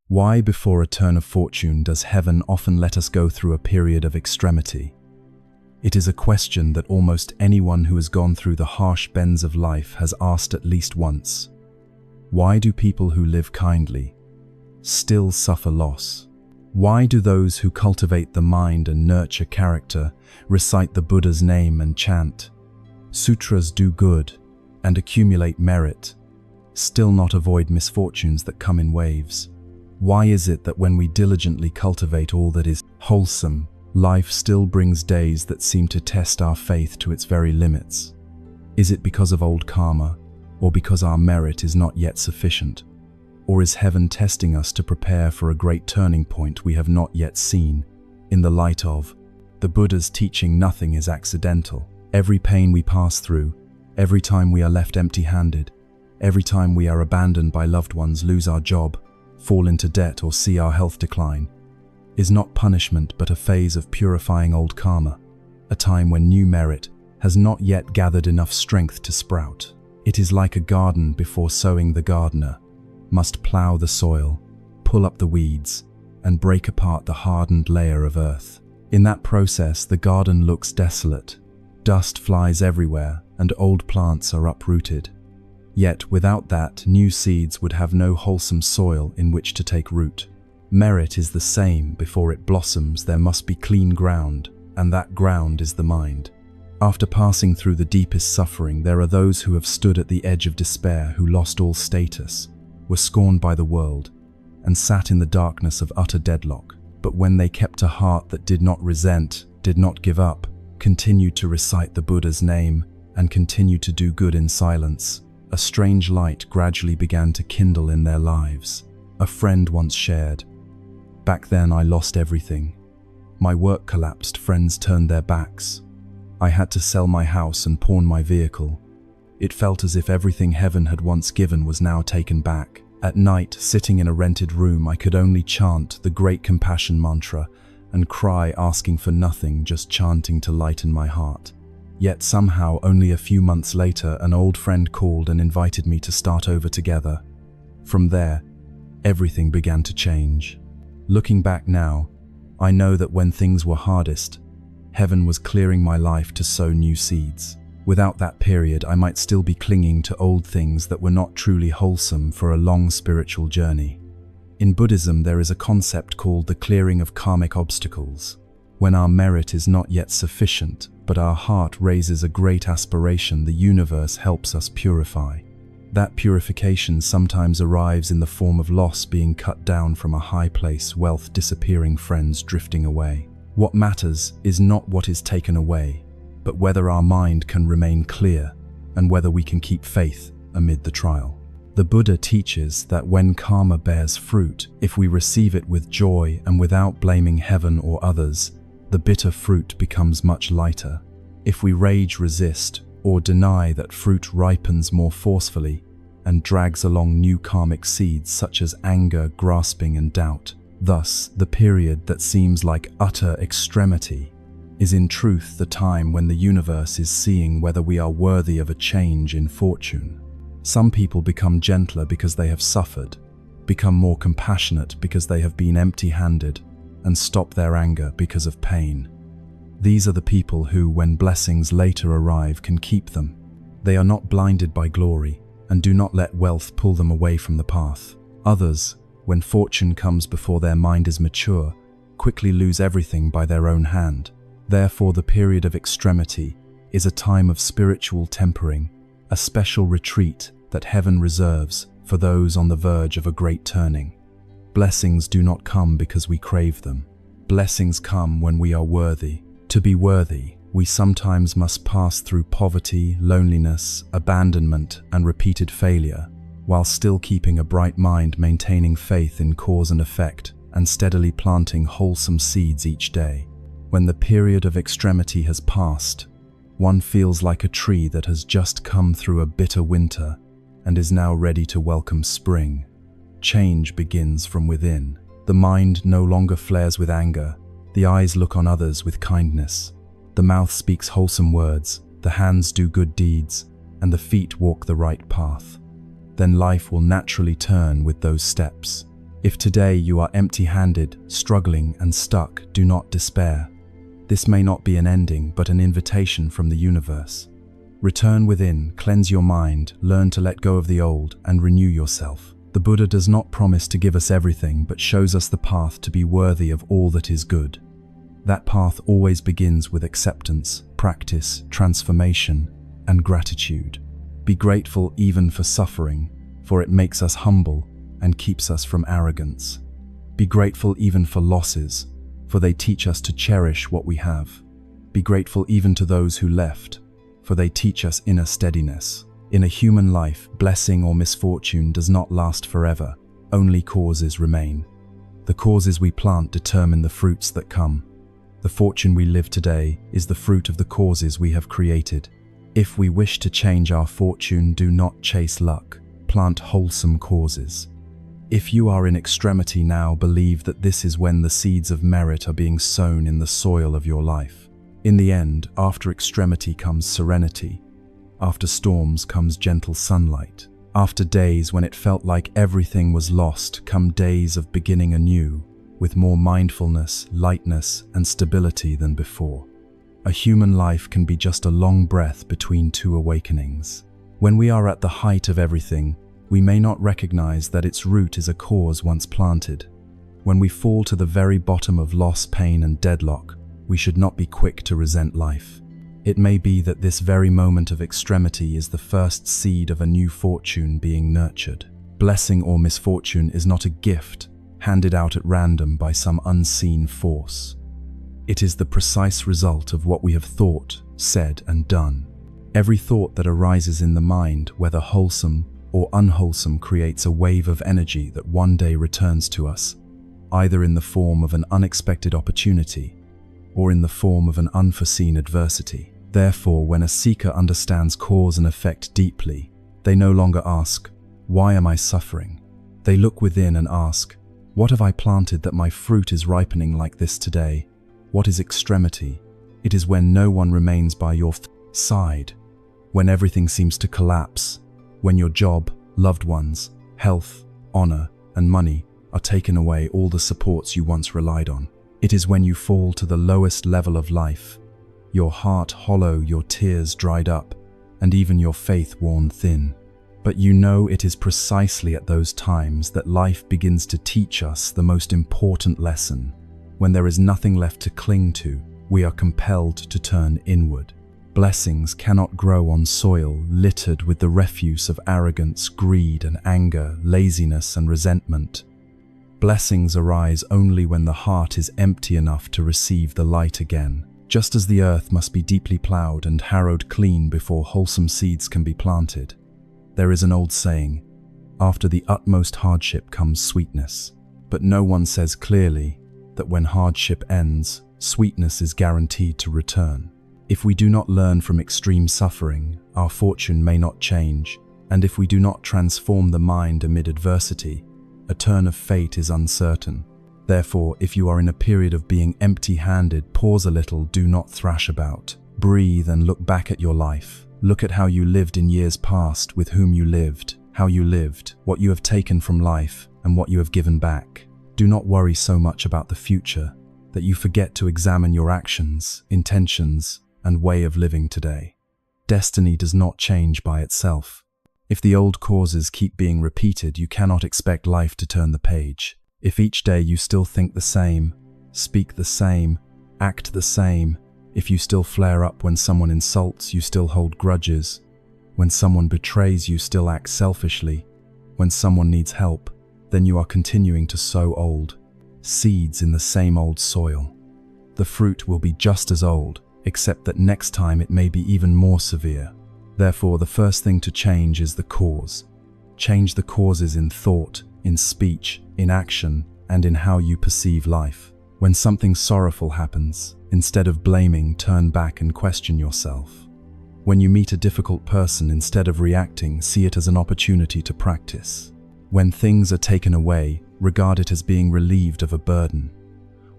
Why, before a turn of fortune, does heaven often let us go through a period of extremity? It is a question that almost anyone who has gone through the harsh bends of life has asked at least once. Why do people who live kindly still suffer loss? Why do those who cultivate the mind and nurture character, recite the Buddha's name and chant sutras, do good, and accumulate merit, still not avoid misfortunes that come in waves? Why is it that when we diligently cultivate all that is wholesome, life still brings days that seem to test our faith to its very limits? Is it because of old karma, or because our merit is not yet sufficient? Or is heaven testing us to prepare for a great turning point we have not yet seen? In the light of the Buddha's teaching, nothing is accidental. Every pain we pass through, every time we are left empty-handed, every time we are abandoned by loved ones, lose our job, fall into debt, or see our health decline, is not punishment but a phase of purifying old karma, a time when new merit has not yet gathered enough strength to sprout. It is like a garden before sowing. The gardener must plow the soil, pull up the weeds, and break apart the hardened layer of earth. In that process, the garden looks desolate. Dust flies everywhere, and old plants are uprooted. Yet without that, new seeds would have no wholesome soil in which to take root. Merit is the same. Before it blossoms, there must be clean ground, and that ground is the mind. After passing through the deepest suffering, there are those who have stood at the edge of despair, who lost all status, were scorned by the world, and sat in the darkness of utter deadlock. But when they kept a heart that did not resent, did not give up, continued to recite the Buddha's name, and continued to do good in silence, a strange light gradually began to kindle in their lives. A friend once shared, "Back then I lost everything. My work collapsed, friends turned their backs. I had to sell my house and pawn my vehicle. It felt as if everything heaven had once given was now taken back. At night, sitting in a rented room, I could only chant the great compassion mantra and cry, asking for nothing, just chanting to lighten my heart. Yet somehow, only a few months later, an old friend called and invited me to start over together. From there, everything began to change. Looking back now, I know that when things were hardest, heaven was clearing my life to sow new seeds. Without that period, I might still be clinging to old things that were not truly wholesome for a long spiritual journey. In Buddhism, there is a concept called the clearing of karmic obstacles. When our merit is not yet sufficient, but our heart raises a great aspiration, the universe helps us purify. That purification sometimes arrives in the form of loss being cut down from a high place, wealth disappearing, friends drifting away. What matters is not what is taken away, but whether our mind can remain clear and whether we can keep faith amid the trial. The Buddha teaches that when karma bears fruit, if we receive it with joy and without blaming heaven or others, the bitter fruit becomes much lighter. If we rage, resist, or deny, that fruit ripens more forcefully and drags along new karmic seeds such as anger, grasping, and doubt. Thus, the period that seems like utter extremity is in truth the time when the universe is seeing whether we are worthy of a change in fortune. Some people become gentler because they have suffered, become more compassionate because they have been empty-handed, and stop their anger because of pain. These are the people who, when blessings later arrive, can keep them. They are not blinded by glory and do not let wealth pull them away from the path. Others, when fortune comes before their mind is mature, quickly lose everything by their own hand. Therefore, the period of extremity is a time of spiritual tempering, a special retreat that heaven reserves for those on the verge of a great turning. Blessings do not come because we crave them. Blessings come when we are worthy. To be worthy, we sometimes must pass through poverty, loneliness, abandonment, and repeated failure, while still keeping a bright mind, maintaining faith in cause and effect, and steadily planting wholesome seeds each day. When the period of extremity has passed, one feels like a tree that has just come through a bitter winter and is now ready to welcome spring. Change begins from within. The mind no longer flares with anger. The eyes look on others with kindness. The mouth speaks wholesome words. The hands do good deeds, and the feet walk the right path. Then life will naturally turn with those steps. If today you are empty-handed, struggling and stuck, do not despair. This may not be an ending, but an invitation from the universe. Return within, cleanse your mind, learn to let go of the old, and renew yourself. The Buddha does not promise to give us everything, but shows us the path to be worthy of all that is good. That path always begins with acceptance, practice, transformation, and gratitude. Be grateful even for suffering, for it makes us humble and keeps us from arrogance. Be grateful even for losses, for they teach us to cherish what we have. Be grateful even to those who left, for they teach us inner steadiness. In a human life, blessing or misfortune does not last forever. Only causes remain. The causes we plant determine the fruits that come. The fortune we live today is the fruit of the causes we have created. If we wish to change our fortune, do not chase luck. Plant wholesome causes. If you are in extremity now, believe that this is when the seeds of merit are being sown in the soil of your life. In the end, after extremity comes serenity. After storms comes gentle sunlight. After days when it felt like everything was lost, come days of beginning anew, with more mindfulness, lightness, and stability than before. A human life can be just a long breath between two awakenings. When we are at the height of everything, we may not recognize that its root is a cause once planted. When we fall to the very bottom of loss, pain, and deadlock, we should not be quick to resent life. It may be that this very moment of extremity is the first seed of a new fortune being nurtured. Blessing or misfortune is not a gift handed out at random by some unseen force. It is the precise result of what we have thought, said, and done. Every thought that arises in the mind, whether wholesome or unwholesome, creates a wave of energy that one day returns to us, either in the form of an unexpected opportunity or in the form of an unforeseen adversity. Therefore, when a seeker understands cause and effect deeply, they no longer ask, "Why am I suffering?" They look within and ask, "What have I planted that my fruit is ripening like this today?" What is extremity? It is when no one remains by your side, when everything seems to collapse, when your job, loved ones, health, honor, and money are taken away, all the supports you once relied on. It is when you fall to the lowest level of life, your heart hollow, your tears dried up, and even your faith worn thin. But you know it is precisely at those times that life begins to teach us the most important lesson. When there is nothing left to cling to, we are compelled to turn inward. Blessings cannot grow on soil littered with the refuse of arrogance, greed and anger, laziness and resentment. Blessings arise only when the heart is empty enough to receive the light again. Just as the earth must be deeply plowed and harrowed clean before wholesome seeds can be planted. There is an old saying, "After the utmost hardship comes sweetness." But no one says clearly that when hardship ends, sweetness is guaranteed to return. If we do not learn from extreme suffering, our fortune may not change, and if we do not transform the mind amid adversity, a turn of fate is uncertain. Therefore, if you are in a period of being empty-handed, pause a little, do not thrash about. Breathe and look back at your life. Look at how you lived in years past, with whom you lived, how you lived, what you have taken from life, and what you have given back. Do not worry so much about the future that you forget to examine your actions, intentions, and way of living today. Destiny does not change by itself. If the old causes keep being repeated, you cannot expect life to turn the page. If each day you still think the same, speak the same, act the same, if you still flare up when someone insults, you still hold grudges, when someone betrays, you still act selfishly, when someone needs help, then you are continuing to sow old seeds in the same old soil. The fruit will be just as old, except that next time it may be even more severe. Therefore, the first thing to change is the cause. Change the causes in thought, in speech, in action, and in how you perceive life. When something sorrowful happens, instead of blaming, turn back and question yourself. When you meet a difficult person, instead of reacting, see it as an opportunity to practice. When things are taken away, regard it as being relieved of a burden.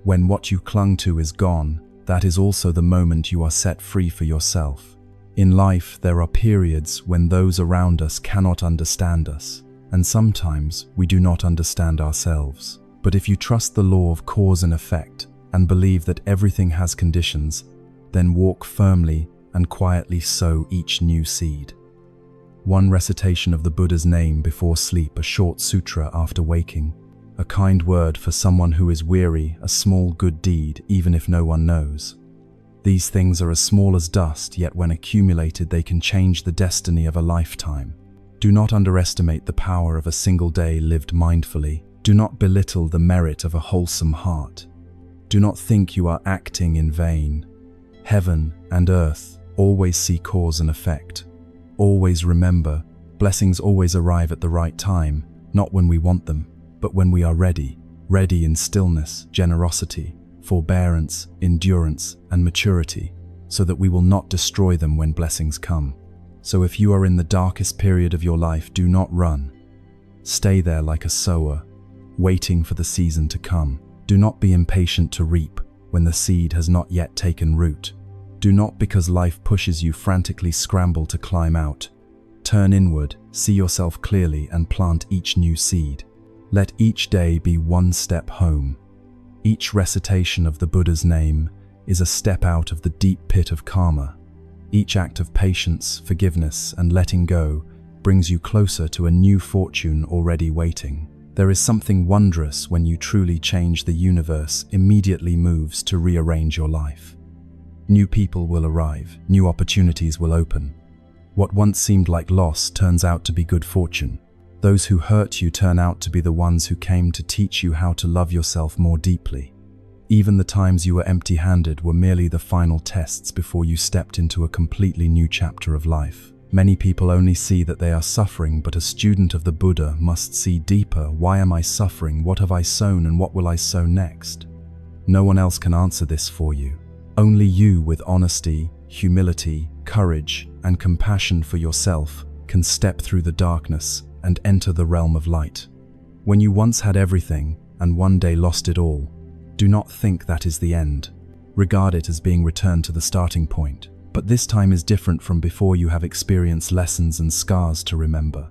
When what you clung to is gone, that is also the moment you are set free for yourself. In life, there are periods when those around us cannot understand us. and sometimes we do not understand ourselves. But if you trust the law of cause and effect and believe that everything has conditions, then walk firmly and quietly sow each new seed. One recitation of the Buddha's name before sleep, a short sutra after waking, a kind word for someone who is weary, a small good deed even if no one knows. These things are as small as dust, yet when accumulated they can change the destiny of a lifetime. Do not underestimate the power of a single day lived mindfully. Do not belittle the merit of a wholesome heart. Do not think you are acting in vain. Heaven and earth always see cause and effect. Always remember, blessings always arrive at the right time, not when we want them, but when we are ready in stillness, generosity, forbearance, endurance, and maturity, so that we will not destroy them when blessings come. So if you are in the darkest period of your life, do not run. Stay there like a sower, waiting for the season to come. Do not be impatient to reap when the seed has not yet taken root. Do not, because life pushes you, frantically scramble to climb out. Turn inward, see yourself clearly, and plant each new seed. Let each day be one step home. Each recitation of the Buddha's name is a step out of the deep pit of karma. Each act of patience, forgiveness, and letting go brings you closer to a new fortune already waiting. There is something wondrous when you truly change. The universe immediately moves to rearrange your life. New people will arrive, new opportunities will open. What once seemed like loss turns out to be good fortune. Those who hurt you turn out to be the ones who came to teach you how to love yourself more deeply. Even the times you were empty-handed were merely the final tests before you stepped into a completely new chapter of life. Many people only see that they are suffering, but a student of the Buddha must see deeper. Why am I suffering? What have I sown, and what will I sow next? No one else can answer this for you. Only you, with honesty, humility, courage, and compassion for yourself, can step through the darkness and enter the realm of light. When you once had everything and one day lost it all, do not think that is the end. Regard it as being returned to the starting point. But this time is different from before. You have experienced lessons and scars to remember.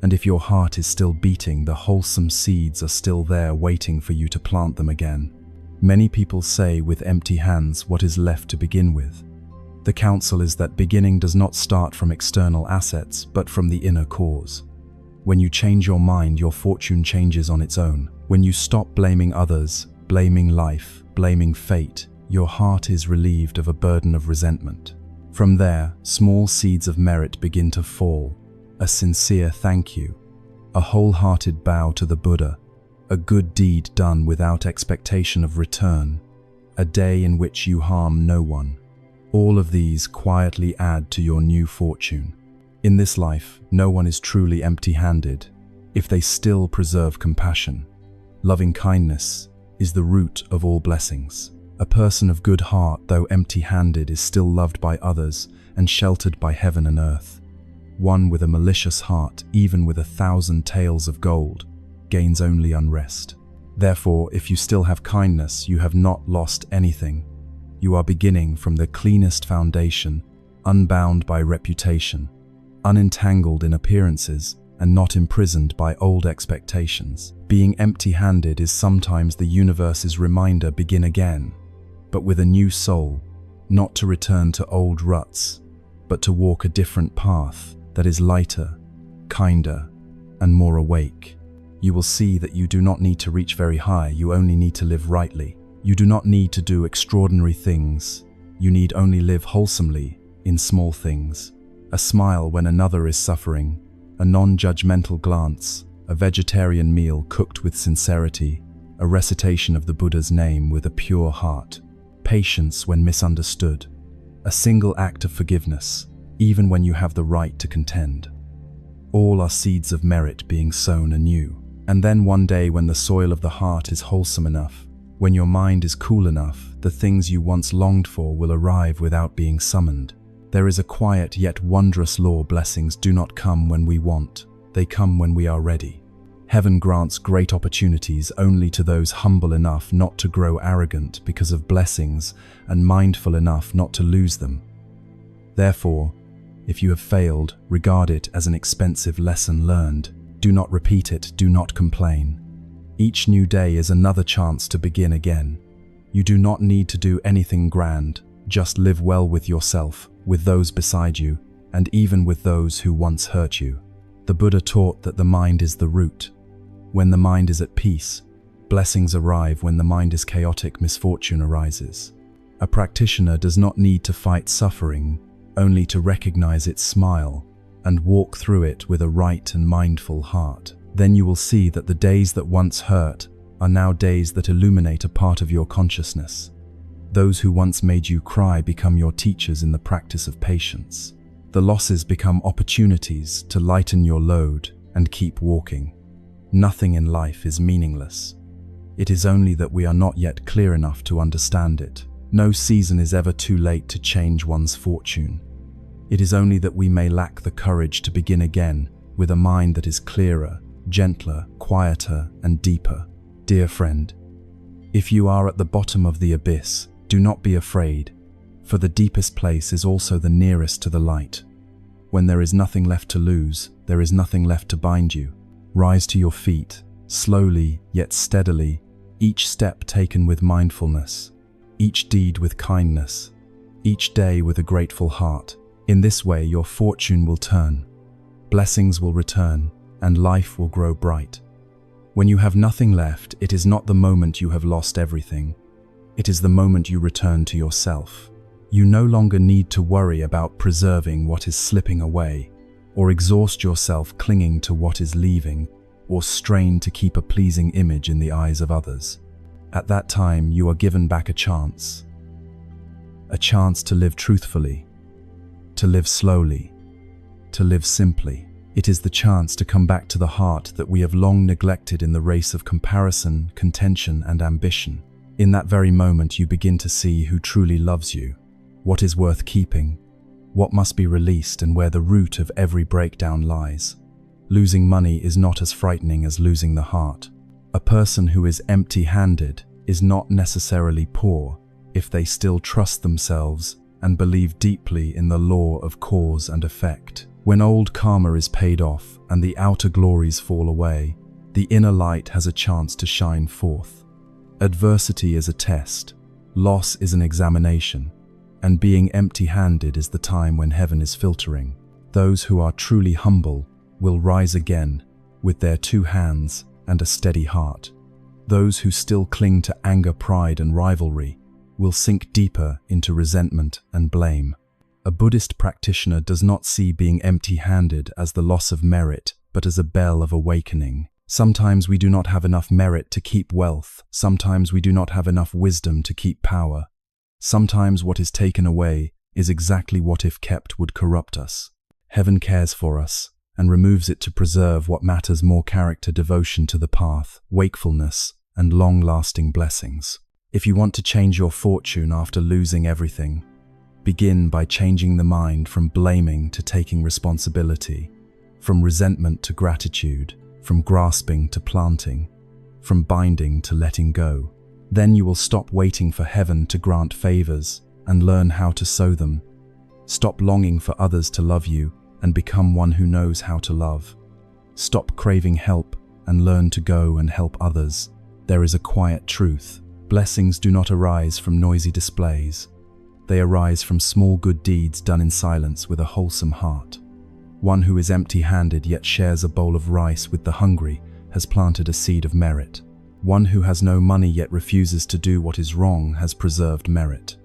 And if your heart is still beating, the wholesome seeds are still there waiting for you to plant them again. Many people say, with empty hands, what is left to begin with? The counsel is that beginning does not start from external assets, but from the inner cause. When you change your mind, your fortune changes on its own. When you stop blaming others, blaming life, blaming fate, your heart is relieved of a burden of resentment. From there, small seeds of merit begin to fall. A sincere thank you, a wholehearted bow to the Buddha, a good deed done without expectation of return, a day in which you harm no one. All of these quietly add to your new fortune. In this life, no one is truly empty-handed if they still preserve compassion. Loving kindness is the root of all blessings. A person of good heart, though empty-handed, is still loved by others and sheltered by heaven and earth. One with a malicious heart, even with 1,000 taels of gold, gains only unrest. Therefore, if you still have kindness, you have not lost anything. You are beginning from the cleanest foundation, unbound by reputation, unentangled in appearances, and not imprisoned by old expectations. Being empty-handed is sometimes the universe's reminder: begin again, but with a new soul, not to return to old ruts, but to walk a different path that is lighter, kinder, and more awake. You will see that you do not need to reach very high, you only need to live rightly. You do not need to do extraordinary things, you need only live wholesomely in small things. A smile when another is suffering, a non-judgmental glance, a vegetarian meal cooked with sincerity, a recitation of the Buddha's name with a pure heart, patience when misunderstood, a single act of forgiveness, even when you have the right to contend. All are seeds of merit being sown anew. And then one day, when the soil of the heart is wholesome enough, when your mind is cool enough, the things you once longed for will arrive without being summoned. There is a quiet yet wondrous law: blessings do not come when we want, they come when we are ready. Heaven grants great opportunities only to those humble enough not to grow arrogant because of blessings and mindful enough not to lose them. Therefore, if you have failed, regard it as an expensive lesson learned. Do not repeat it, do not complain. Each new day is another chance to begin again. You do not need to do anything grand, just live well with yourself, with those beside you, and even with those who once hurt you. The Buddha taught that the mind is the root. When the mind is at peace, blessings arrive. When the mind is chaotic, misfortune arises. A practitioner does not need to fight suffering, only to recognize its smile and walk through it with a right and mindful heart. Then you will see that the days that once hurt are now days that illuminate a part of your consciousness. Those who once made you cry become your teachers in the practice of patience. The losses become opportunities to lighten your load and keep walking. Nothing in life is meaningless. It is only that we are not yet clear enough to understand it. No season is ever too late to change one's fortune. It is only that we may lack the courage to begin again with a mind that is clearer, gentler, quieter, and deeper. Dear friend, if you are at the bottom of the abyss, do not be afraid, for the deepest place is also the nearest to the light. When there is nothing left to lose, there is nothing left to bind you. Rise to your feet, slowly yet steadily, each step taken with mindfulness, each deed with kindness, each day with a grateful heart. In this way, your fortune will turn, blessings will return, and life will grow bright. When you have nothing left, it is not the moment you have lost everything. It is the moment you return to yourself. You no longer need to worry about preserving what is slipping away, or exhaust yourself clinging to what is leaving, or strain to keep a pleasing image in the eyes of others. At that time, you are given back a chance to live truthfully, to live slowly, to live simply. It is the chance to come back to the heart that we have long neglected in the race of comparison, contention, and ambition. In that very moment, you begin to see who truly loves you, what is worth keeping, what must be released, and where the root of every breakdown lies. Losing money is not as frightening as losing the heart. A person who is empty-handed is not necessarily poor if they still trust themselves and believe deeply in the law of cause and effect. When old karma is paid off and the outer glories fall away, the inner light has a chance to shine forth. Adversity is a test, loss is an examination, and being empty-handed is the time when heaven is filtering. Those who are truly humble will rise again with their 2 hands and a steady heart. Those who still cling to anger, pride, and rivalry will sink deeper into resentment and blame. A Buddhist practitioner does not see being empty-handed as the loss of merit, but as a bell of awakening. Sometimes we do not have enough merit to keep wealth. Sometimes we do not have enough wisdom to keep power. Sometimes what is taken away is exactly what, if kept, would corrupt us. Heaven cares for us and removes it to preserve what matters more: character, devotion to the path, wakefulness, and long-lasting blessings. If you want to change your fortune after losing everything, begin by changing the mind from blaming to taking responsibility, from resentment to gratitude, from grasping to planting, from binding to letting go. Then you will stop waiting for heaven to grant favors and learn how to sow them. Stop longing for others to love you and become one who knows how to love. Stop craving help and learn to go and help others. There is a quiet truth. Blessings do not arise from noisy displays. They arise from small good deeds done in silence with a wholesome heart. One who is empty-handed yet shares a bowl of rice with the hungry has planted a seed of merit. One who has no money yet refuses to do what is wrong has preserved merit.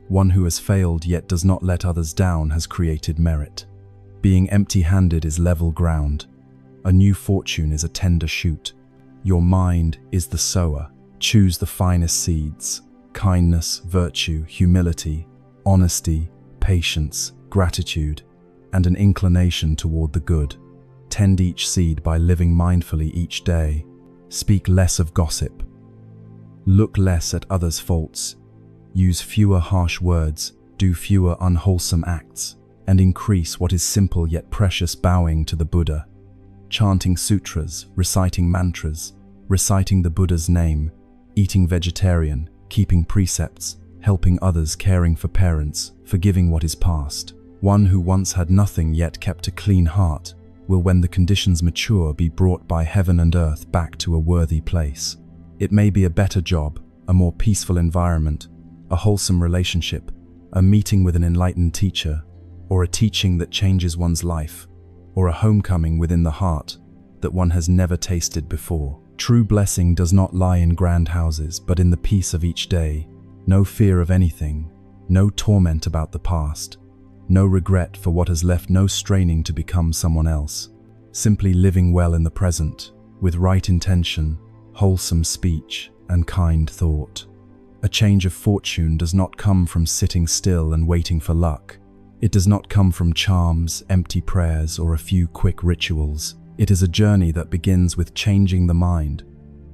One who has failed yet does not let others down has created merit. Being empty-handed is level ground. A new fortune is a tender shoot. Your mind is the sower. Choose the finest seeds: kindness, virtue, humility, honesty, patience, gratitude, and an inclination toward the good. Tend each seed by living mindfully each day. Speak less of gossip. Look less at others' faults. Use fewer harsh words. Do fewer unwholesome acts. And increase what is simple yet precious: bowing to the Buddha, chanting sutras, reciting mantras, reciting the Buddha's name, eating vegetarian, keeping precepts, helping others, caring for parents, forgiving what is past. One who once had nothing yet kept a clean heart will, when the conditions mature, be brought by heaven and earth back to a worthy place. It may be a better job, a more peaceful environment, a wholesome relationship, a meeting with an enlightened teacher, or a teaching that changes one's life, or a homecoming within the heart that one has never tasted before. True blessing does not lie in grand houses, but in the peace of each day. No fear of anything, no torment about the past, no regret for what has left, no straining to become someone else. Simply living well in the present, with right intention, wholesome speech, and kind thought. A change of fortune does not come from sitting still and waiting for luck. It does not come from charms, empty prayers, or a few quick rituals. It is a journey that begins with changing the mind,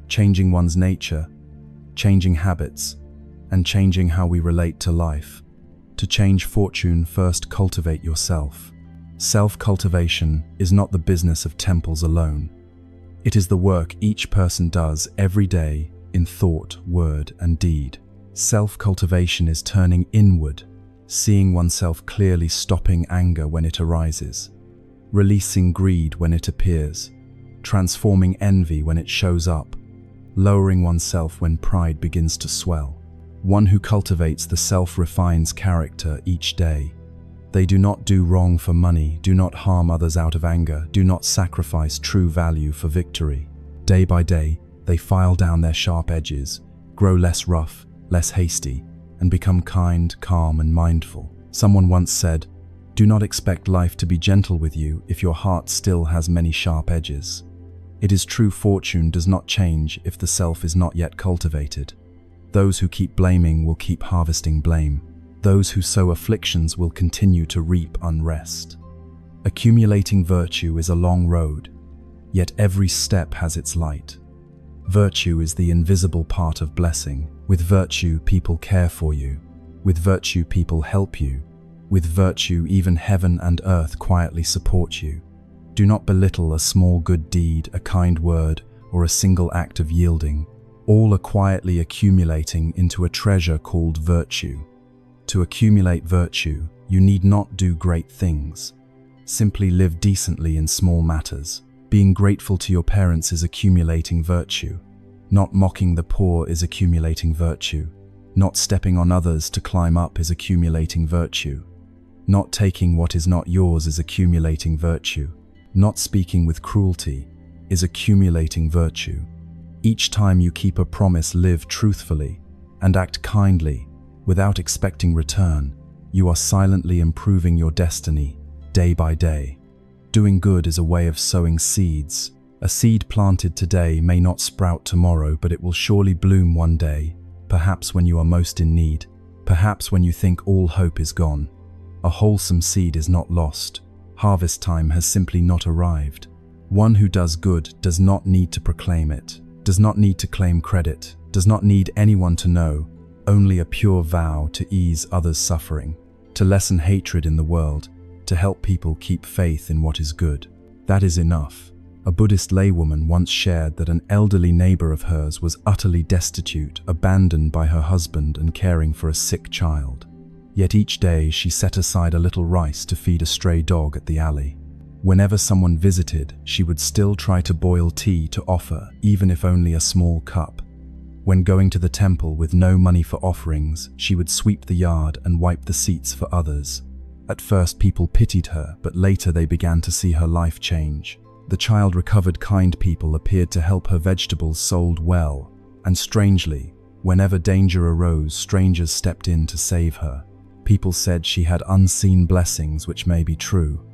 changing one's nature, changing habits, and changing how we relate to life. To change fortune, first cultivate yourself. Self-cultivation is not the business of temples alone. It is the work each person does every day in thought, word, and deed. Self-cultivation is turning inward, seeing oneself clearly, stopping anger when it arises, releasing greed when it appears, transforming envy when it shows up, lowering oneself when pride begins to swell. One who cultivates the self refines character each day. They do not do wrong for money, do not harm others out of anger, do not sacrifice true value for victory. Day by day, they file down their sharp edges, grow less rough, less hasty, and become kind, calm, and mindful. Someone once said, "Do not expect life to be gentle with you if your heart still has many sharp edges." It is true, fortune does not change if the self is not yet cultivated. Those who keep blaming will keep harvesting blame. Those who sow afflictions will continue to reap unrest. Accumulating virtue is a long road, yet every step has its light. Virtue is the invisible part of blessing. With virtue, people care for you. With virtue, people help you. With virtue, even heaven and earth quietly support you. Do not belittle a small good deed, a kind word, or a single act of yielding. All are quietly accumulating into a treasure called virtue. To accumulate virtue, you need not do great things. Simply live decently in small matters. Being grateful to your parents is accumulating virtue. Not mocking the poor is accumulating virtue. Not stepping on others to climb up is accumulating virtue. Not taking what is not yours is accumulating virtue. Not speaking with cruelty is accumulating virtue. Each time you keep a promise, live truthfully, and act kindly, without expecting return, you are silently improving your destiny, day by day. Doing good is a way of sowing seeds. A seed planted today may not sprout tomorrow, but it will surely bloom one day, perhaps when you are most in need, perhaps when you think all hope is gone. A wholesome seed is not lost. Harvest time has simply not arrived. One who does good does not need to proclaim it, does not need to claim credit, does not need anyone to know, only a pure vow to ease others' suffering, to lessen hatred in the world, to help people keep faith in what is good. That is enough. A Buddhist laywoman once shared that an elderly neighbor of hers was utterly destitute, abandoned by her husband and caring for a sick child. Yet each day she set aside a little rice to feed a stray dog at the alley. Whenever someone visited, she would still try to boil tea to offer, even if only a small cup. When going to the temple with no money for offerings, she would sweep the yard and wipe the seats for others. At first people pitied her, but later they began to see her life change. The child recovered, kind people appeared to help, her vegetables sold well, and strangely, whenever danger arose, strangers stepped in to save her. People said she had unseen blessings, which may be true.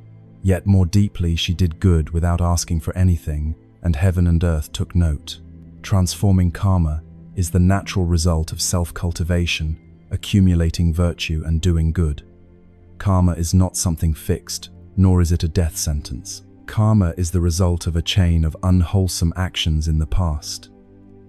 Yet more deeply, she did good without asking for anything, and heaven and earth took note. Transforming karma is the natural result of self-cultivation, accumulating virtue and doing good. Karma is not something fixed, nor is it a death sentence. Karma is the result of a chain of unwholesome actions in the past.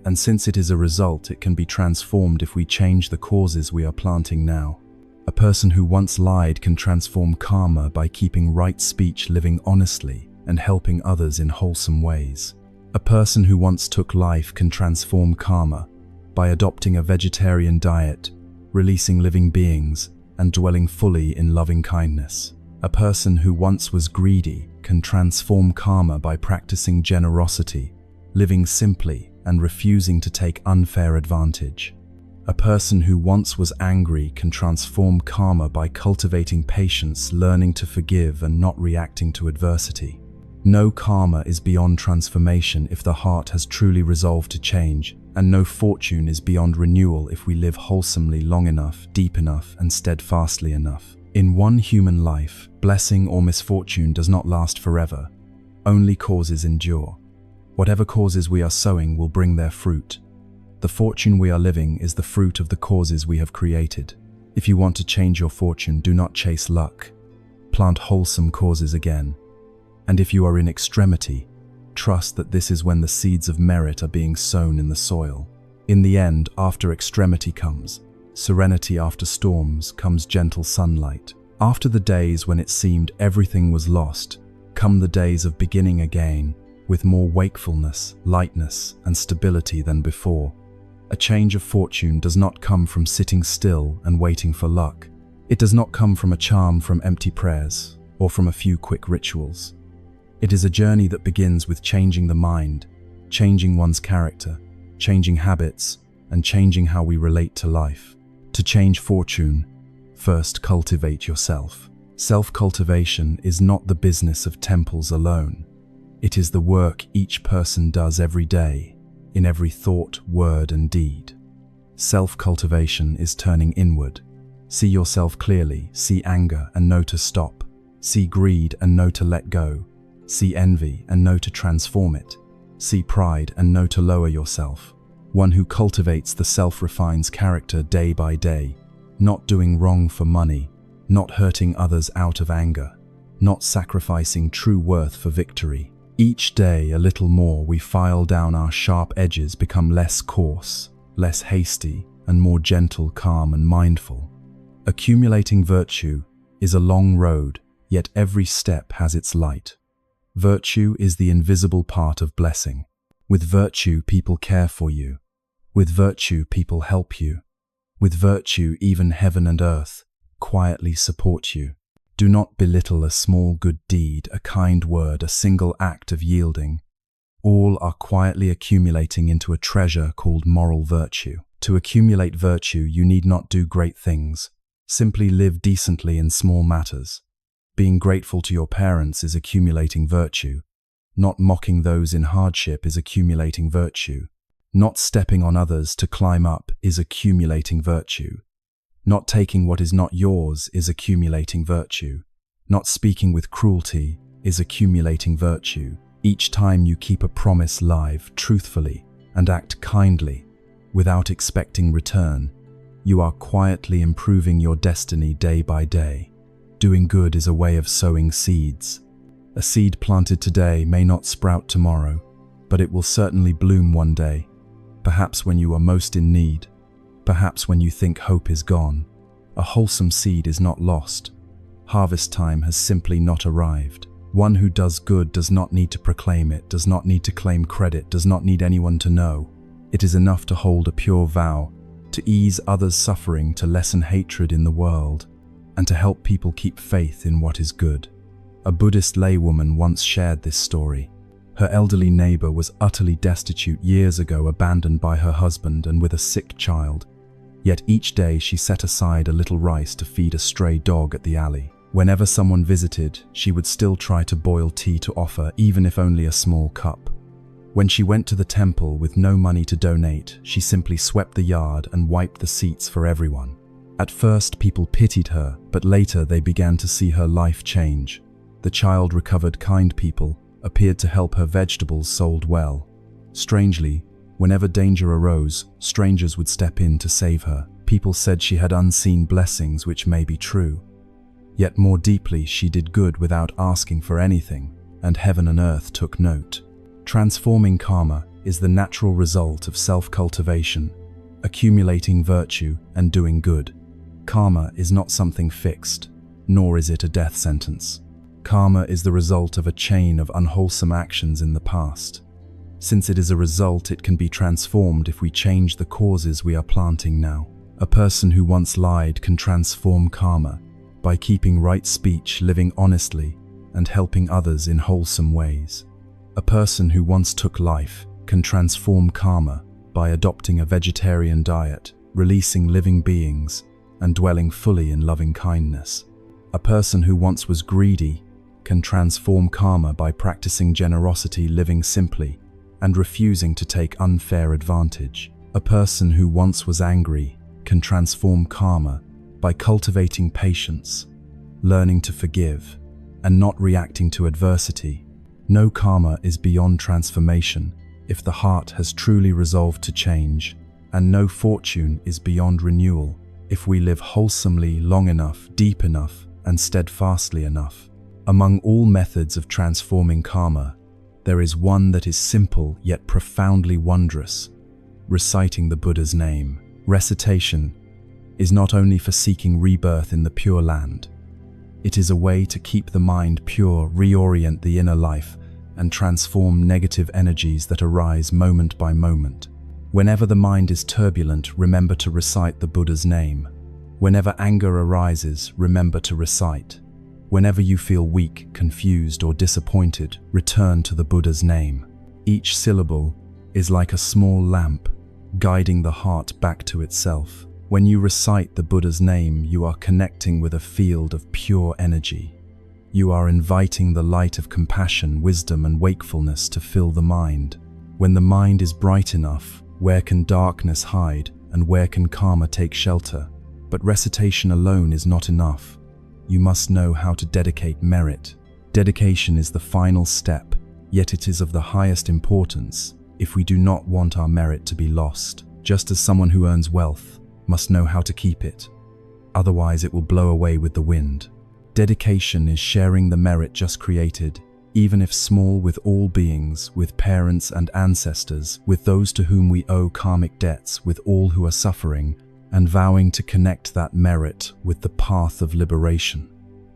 And since it is a result, it can be transformed if we change the causes we are planting now. A person who once lied can transform karma by keeping right speech, living honestly, and helping others in wholesome ways. A person who once took life can transform karma by adopting a vegetarian diet, releasing living beings, and dwelling fully in loving kindness. A person who once was greedy can transform karma by practicing generosity, living simply, and refusing to take unfair advantage. A person who once was angry can transform karma by cultivating patience, learning to forgive, and not reacting to adversity. No karma is beyond transformation if the heart has truly resolved to change, and no fortune is beyond renewal if we live wholesomely long enough, deep enough, and steadfastly enough. In one human life, blessing or misfortune does not last forever. Only causes endure. Whatever causes we are sowing will bring their fruit. The fortune we are living is the fruit of the causes we have created. If you want to change your fortune, do not chase luck. Plant wholesome causes again. And if you are in extremity, trust that this is when the seeds of merit are being sown in the soil. In the end, after extremity comes serenity, after storms comes gentle sunlight. After the days when it seemed everything was lost, come the days of beginning again, with more wakefulness, lightness, and stability than before. A change of fortune does not come from sitting still and waiting for luck. It does not come from a charm, from empty prayers, or from a few quick rituals. It is a journey that begins with changing the mind, changing one's character, changing habits, and changing how we relate to life. To change fortune, first cultivate yourself. Self-cultivation is not the business of temples alone. It is the work each person does every day, in every thought, word, and deed. Self-cultivation is turning inward. See yourself clearly, see anger and know to stop. See greed and know to let go. See envy and know to transform it. See pride and know to lower yourself. One who cultivates the self refines character day by day, not doing wrong for money, not hurting others out of anger, not sacrificing true worth for victory. Each day a little more we file down our sharp edges, become less coarse, less hasty, and more gentle, calm, and mindful. Accumulating virtue is a long road, yet every step has its light. Virtue is the invisible part of blessing. With virtue, people care for you. With virtue, people help you. With virtue, even heaven and earth quietly support you. Do not belittle a small good deed, a kind word, a single act of yielding. All are quietly accumulating into a treasure called moral virtue. To accumulate virtue, you need not do great things. Simply live decently in small matters. Being grateful to your parents is accumulating virtue. Not mocking those in hardship is accumulating virtue. Not stepping on others to climb up is accumulating virtue. Not taking what is not yours is accumulating virtue. Not speaking with cruelty is accumulating virtue. Each time you keep a promise live, truthfully, and act kindly, without expecting return, you are quietly improving your destiny day by day. Doing good is a way of sowing seeds. A seed planted today may not sprout tomorrow, but it will certainly bloom one day, perhaps when you are most in need, perhaps when you think hope is gone. A wholesome seed is not lost. Harvest time has simply not arrived. One who does good does not need to proclaim it, does not need to claim credit, does not need anyone to know. It is enough to hold a pure vow, to ease others' suffering, to lessen hatred in the world, and to help people keep faith in what is good. A Buddhist laywoman once shared this story. Her elderly neighbor was utterly destitute years ago, abandoned by her husband and with a sick child. Yet each day she set aside a little rice to feed a stray dog at the alley. Whenever someone visited, she would still try to boil tea to offer, even if only a small cup. When she went to the temple with no money to donate, she simply swept the yard and wiped the seats for everyone. At first, people pitied her, but later they began to see her life change. The child recovered, kind people appeared to help, her vegetables sold well. Strangely, whenever danger arose, strangers would step in to save her. People said she had unseen blessings, which may be true. Yet more deeply, she did good without asking for anything, and heaven and earth took note. Transforming karma is the natural result of self-cultivation, accumulating virtue, and doing good. Karma is not something fixed, nor is it a death sentence. Karma is the result of a chain of unwholesome actions in the past. Since it is a result, it can be transformed if we change the causes we are planting now. A person who once lied can transform karma by keeping right speech, living honestly, and helping others in wholesome ways. A person who once took life can transform karma by adopting a vegetarian diet, releasing living beings, and dwelling fully in loving kindness. A person who once was greedy can transform karma by practicing generosity, living simply, and refusing to take unfair advantage. A person who once was angry can transform karma by cultivating patience, learning to forgive, and not reacting to adversity. No karma is beyond transformation if the heart has truly resolved to change, and no fortune is beyond renewal if we live wholesomely long enough, deep enough, and steadfastly enough. Among all methods of transforming karma, there is one that is simple yet profoundly wondrous: reciting the Buddha's name. Recitation is not only for seeking rebirth in the Pure Land. It is a way to keep the mind pure, reorient the inner life, and transform negative energies that arise moment by moment. Whenever the mind is turbulent, remember to recite the Buddha's name. Whenever anger arises, remember to recite. Whenever you feel weak, confused, or disappointed, return to the Buddha's name. Each syllable is like a small lamp, guiding the heart back to itself. When you recite the Buddha's name, you are connecting with a field of pure energy. You are inviting the light of compassion, wisdom, and wakefulness to fill the mind. When the mind is bright enough, where can darkness hide, and where can karma take shelter? But recitation alone is not enough. You must know how to dedicate merit. Dedication is the final step, yet it is of the highest importance if we do not want our merit to be lost. Just as someone who earns wealth must know how to keep it, otherwise it will blow away with the wind. Dedication is sharing the merit just created, even if small, with all beings, with parents and ancestors, with those to whom we owe karmic debts, with all who are suffering, and vowing to connect that merit with the path of liberation.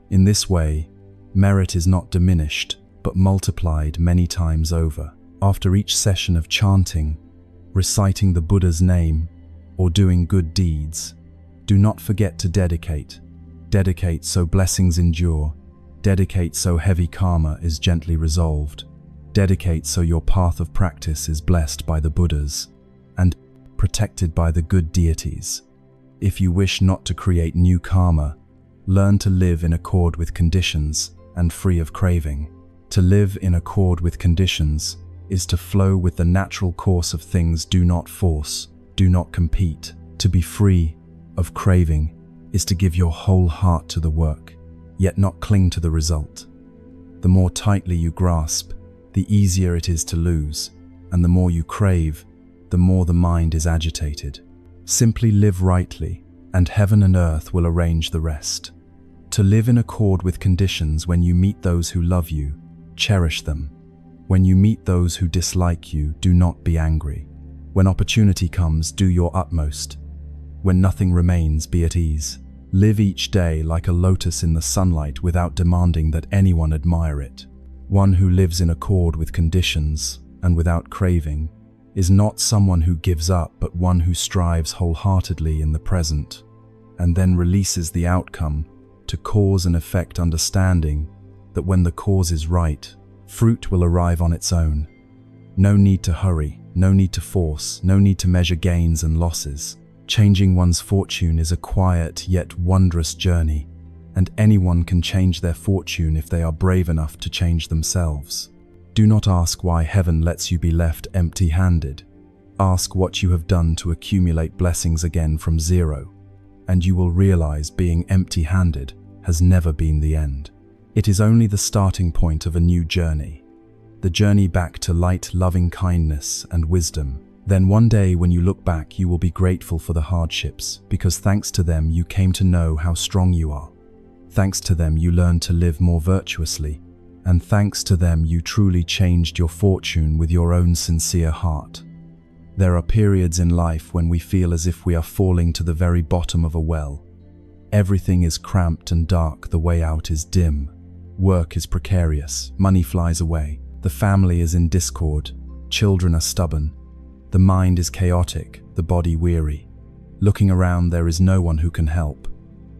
In this way, merit is not diminished, but multiplied many times over. After each session of chanting, reciting the Buddha's name, or doing good deeds, do not forget to dedicate. Dedicate so blessings endure. Dedicate so heavy karma is gently resolved. Dedicate so your path of practice is blessed by the Buddhas and protected by the good deities. If you wish not to create new karma, learn to live in accord with conditions and free of craving. To live in accord with conditions is to flow with the natural course of things. Do not force, do not compete. To be free of craving is to give your whole heart to the work, yet not cling to the result. The more tightly you grasp, the easier it is to lose, and the more you crave, the more the mind is agitated. Simply live rightly, and heaven and earth will arrange the rest. To live in accord with conditions: when you meet those who love you, cherish them. When you meet those who dislike you, do not be angry. When opportunity comes, do your utmost. When nothing remains, be at ease. Live each day like a lotus in the sunlight without demanding that anyone admire it. One who lives in accord with conditions and without craving is not someone who gives up, but one who strives wholeheartedly in the present and then releases the outcome to cause and effect, understanding that when the cause is right, fruit will arrive on its own. No need to hurry, no need to force, no need to measure gains and losses. Changing one's fortune is a quiet yet wondrous journey, and anyone can change their fortune if they are brave enough to change themselves. Do not ask why heaven lets you be left empty-handed. Ask what you have done to accumulate blessings again from zero, and you will realize being empty-handed has never been the end. It is only the starting point of a new journey, the journey back to light, loving kindness, and wisdom. Then one day when you look back, you will be grateful for the hardships, because thanks to them you came to know how strong you are. Thanks to them you learned to live more virtuously, and thanks to them you truly changed your fortune with your own sincere heart. There are periods in life when we feel as if we are falling to the very bottom of a well. Everything is cramped and dark, the way out is dim. Work is precarious, money flies away, the family is in discord, children are stubborn. The mind is chaotic, the body weary. Looking around, there is no one who can help.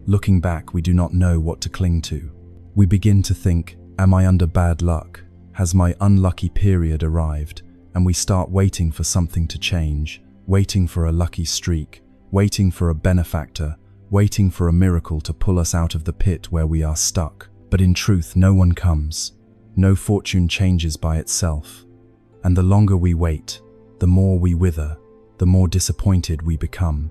Looking back, we do not know what to cling to. We begin to think, am I under bad luck? Has my unlucky period arrived? And we start waiting for something to change, waiting for a lucky streak, waiting for a benefactor, waiting for a miracle to pull us out of the pit where we are stuck. But in truth, no one comes. No fortune changes by itself. And the longer we wait, the more we wither, the more disappointed we become,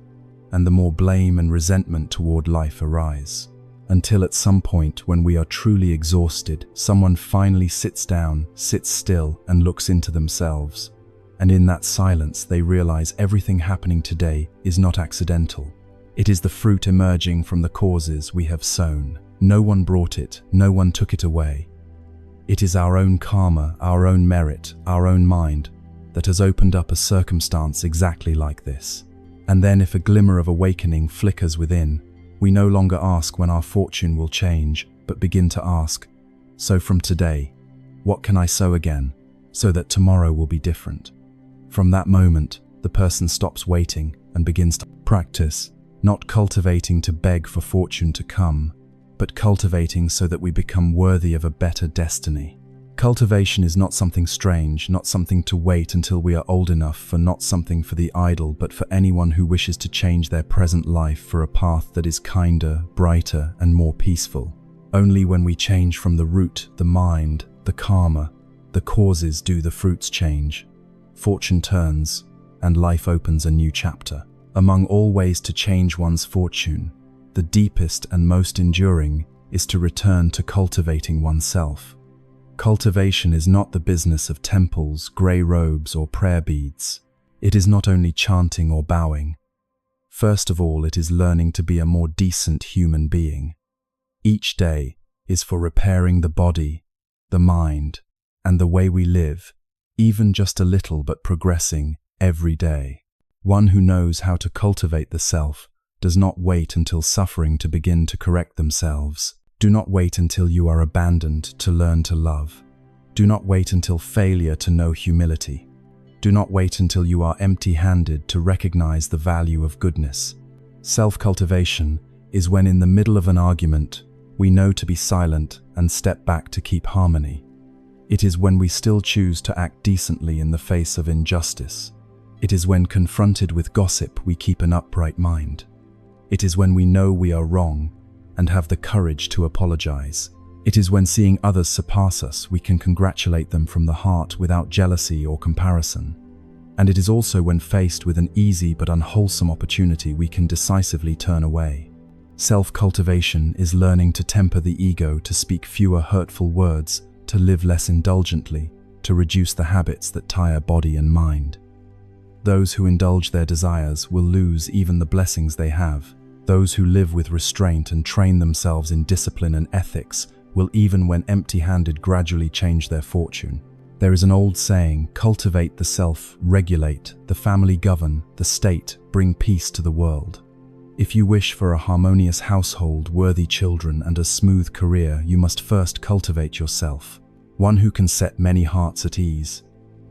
and the more blame and resentment toward life arise. Until at some point, when we are truly exhausted, someone finally sits down, sits still, and looks into themselves. And in that silence, they realize everything happening today is not accidental. It is the fruit emerging from the causes we have sown. No one brought it, no one took it away. It is our own karma, our own merit, our own mind that has opened up a circumstance exactly like this. And then if a glimmer of awakening flickers within, we no longer ask when our fortune will change, but begin to ask, so from today, what can I sow again, so that tomorrow will be different? From that moment, the person stops waiting and begins to practice, not cultivating to beg for fortune to come, but cultivating so that we become worthy of a better destiny. Cultivation is not something strange, not something to wait until we are old enough for, not something for the idle, but for anyone who wishes to change their present life for a path that is kinder, brighter, and more peaceful. Only when we change from the root, the mind, the karma, the causes do the fruits change. Fortune turns, and life opens a new chapter. Among all ways to change one's fortune, the deepest and most enduring is to return to cultivating oneself. Cultivation is not the business of temples, grey robes, or prayer beads. It is not only chanting or bowing. First of all, it is learning to be a more decent human being. Each day is for repairing the body, the mind, and the way we live, even just a little, but progressing every day. One who knows how to cultivate the self does not wait until suffering to begin to correct themselves. Do not wait until you are abandoned to learn to love. Do not wait until failure to know humility. Do not wait until you are empty-handed to recognize the value of goodness. Self-cultivation is when in the middle of an argument, we know to be silent and step back to keep harmony. It is when we still choose to act decently in the face of injustice. It is when confronted with gossip we keep an upright mind. It is when we know we are wrong and have the courage to apologize. It is when seeing others surpass us, we can congratulate them from the heart without jealousy or comparison. And it is also when faced with an easy but unwholesome opportunity, we can decisively turn away. Self-cultivation is learning to temper the ego, to speak fewer hurtful words, to live less indulgently, to reduce the habits that tire body and mind. Those who indulge their desires will lose even the blessings they have. Those who live with restraint and train themselves in discipline and ethics will, even when empty-handed, gradually change their fortune. There is an old saying, cultivate the self, regulate, the family govern, the state bring peace to the world. If you wish for a harmonious household, worthy children, and a smooth career, you must first cultivate yourself. One who can set many hearts at ease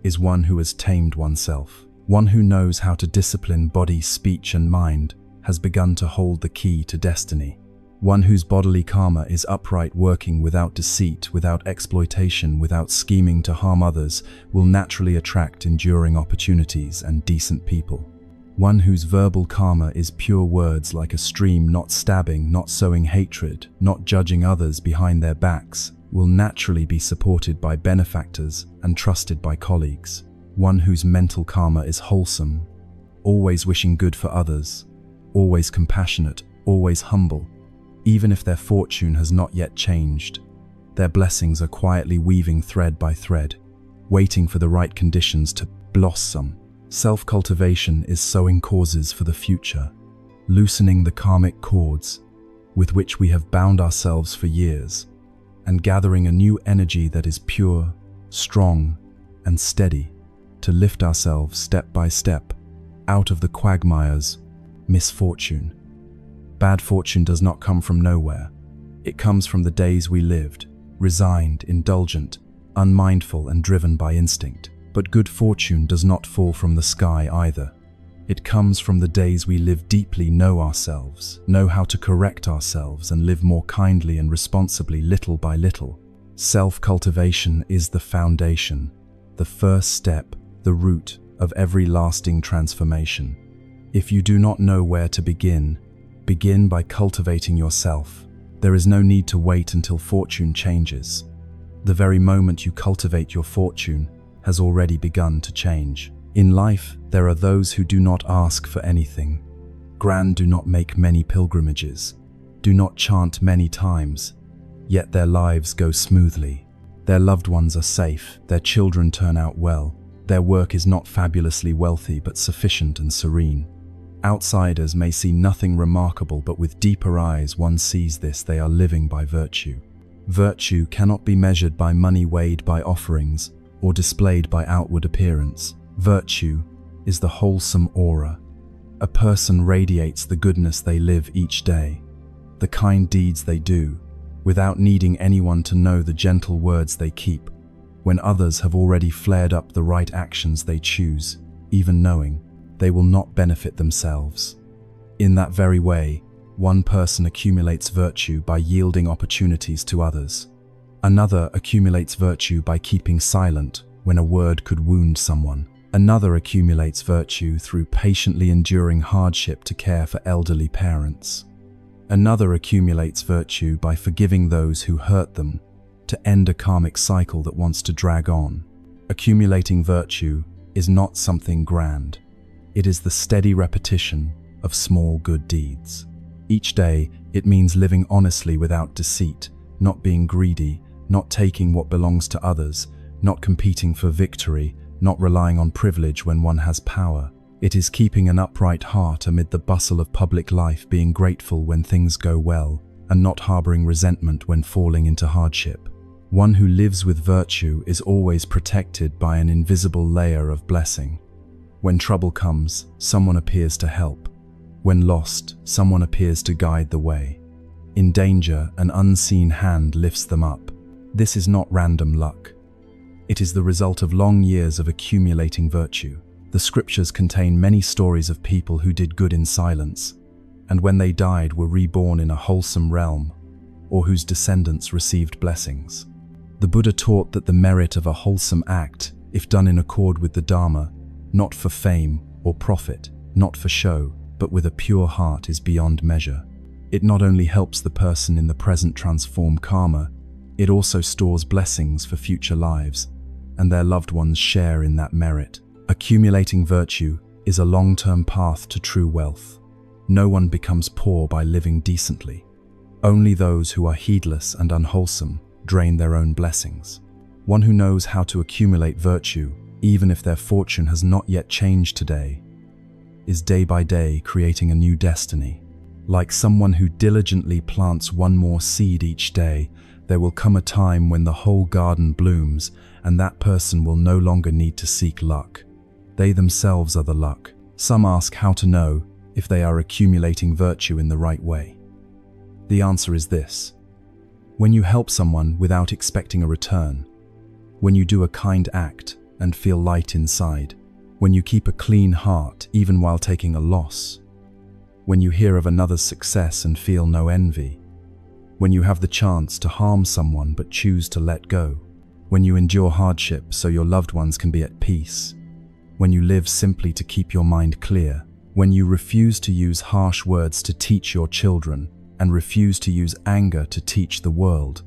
is one who has tamed oneself. One who knows how to discipline body, speech, and mind has begun to hold the key to destiny. One whose bodily karma is upright, working without deceit, without exploitation, without scheming to harm others, will naturally attract enduring opportunities and decent people. One whose verbal karma is pure words like a stream, not stabbing, not sowing hatred, not judging others behind their backs, will naturally be supported by benefactors and trusted by colleagues. One whose mental karma is wholesome, always wishing good for others, always compassionate, always humble. Even if their fortune has not yet changed, their blessings are quietly weaving thread by thread, waiting for the right conditions to blossom. Self-cultivation is sowing causes for the future, loosening the karmic cords with which we have bound ourselves for years, and gathering a new energy that is pure, strong, and steady to lift ourselves step by step out of the quagmire's misfortune. Bad fortune does not come from nowhere. It comes from the days we lived, resigned, indulgent, unmindful, and driven by instinct. But good fortune does not fall from the sky either. It comes from the days we live deeply, know ourselves, know how to correct ourselves, and live more kindly and responsibly little by little. Self-cultivation is the foundation, the first step, the root of every lasting transformation. If you do not know where to begin, begin by cultivating yourself. There is no need to wait until fortune changes. The very moment you cultivate your fortune has already begun to change. In life, there are those who do not ask for anything. Grand do not make many pilgrimages, do not chant many times, yet their lives go smoothly. Their loved ones are safe, their children turn out well, their work is not fabulously wealthy but sufficient and serene. Outsiders may see nothing remarkable, but with deeper eyes one sees this: they are living by virtue. Virtue cannot be measured by money weighed by offerings or displayed by outward appearance. Virtue is the wholesome aura. A person radiates the goodness they live each day, the kind deeds they do, without needing anyone to know, the gentle words they keep, when others have already flared up the right actions they choose, even knowing they will not benefit themselves. In that very way, one person accumulates virtue by yielding opportunities to others. Another accumulates virtue by keeping silent when a word could wound someone. Another accumulates virtue through patiently enduring hardship to care for elderly parents. Another accumulates virtue by forgiving those who hurt them, to end a karmic cycle that wants to drag on. Accumulating virtue is not something grand. It is the steady repetition of small good deeds. Each day, it means living honestly without deceit, not being greedy, not taking what belongs to others, not competing for victory, not relying on privilege when one has power. It is keeping an upright heart amid the bustle of public life, being grateful when things go well, and not harboring resentment when falling into hardship. One who lives with virtue is always protected by an invisible layer of blessing. When trouble comes, someone appears to help. When lost, someone appears to guide the way. In danger, an unseen hand lifts them up. This is not random luck. It is the result of long years of accumulating virtue. The scriptures contain many stories of people who did good in silence, and when they died were reborn in a wholesome realm, or whose descendants received blessings. The Buddha taught that the merit of a wholesome act, if done in accord with the Dharma, not for fame or profit, not for show, but with a pure heart, is beyond measure. It not only helps the person in the present transform karma, it also stores blessings for future lives, and their loved ones share in that merit. Accumulating virtue is a long-term path to true wealth. No one becomes poor by living decently. Only those who are heedless and unwholesome drain their own blessings. One who knows how to accumulate virtue, even if their fortune has not yet changed today, is day by day creating a new destiny. Like someone who diligently plants one more seed each day, there will come a time when the whole garden blooms, and that person will no longer need to seek luck. They themselves are the luck. Some ask how to know if they are accumulating virtue in the right way. The answer is this: when you help someone without expecting a return, when you do a kind act and feel light inside, when you keep a clean heart even while taking a loss, when you hear of another's success and feel no envy, when you have the chance to harm someone but choose to let go, when you endure hardship so your loved ones can be at peace, when you live simply to keep your mind clear, when you refuse to use harsh words to teach your children and refuse to use anger to teach the world,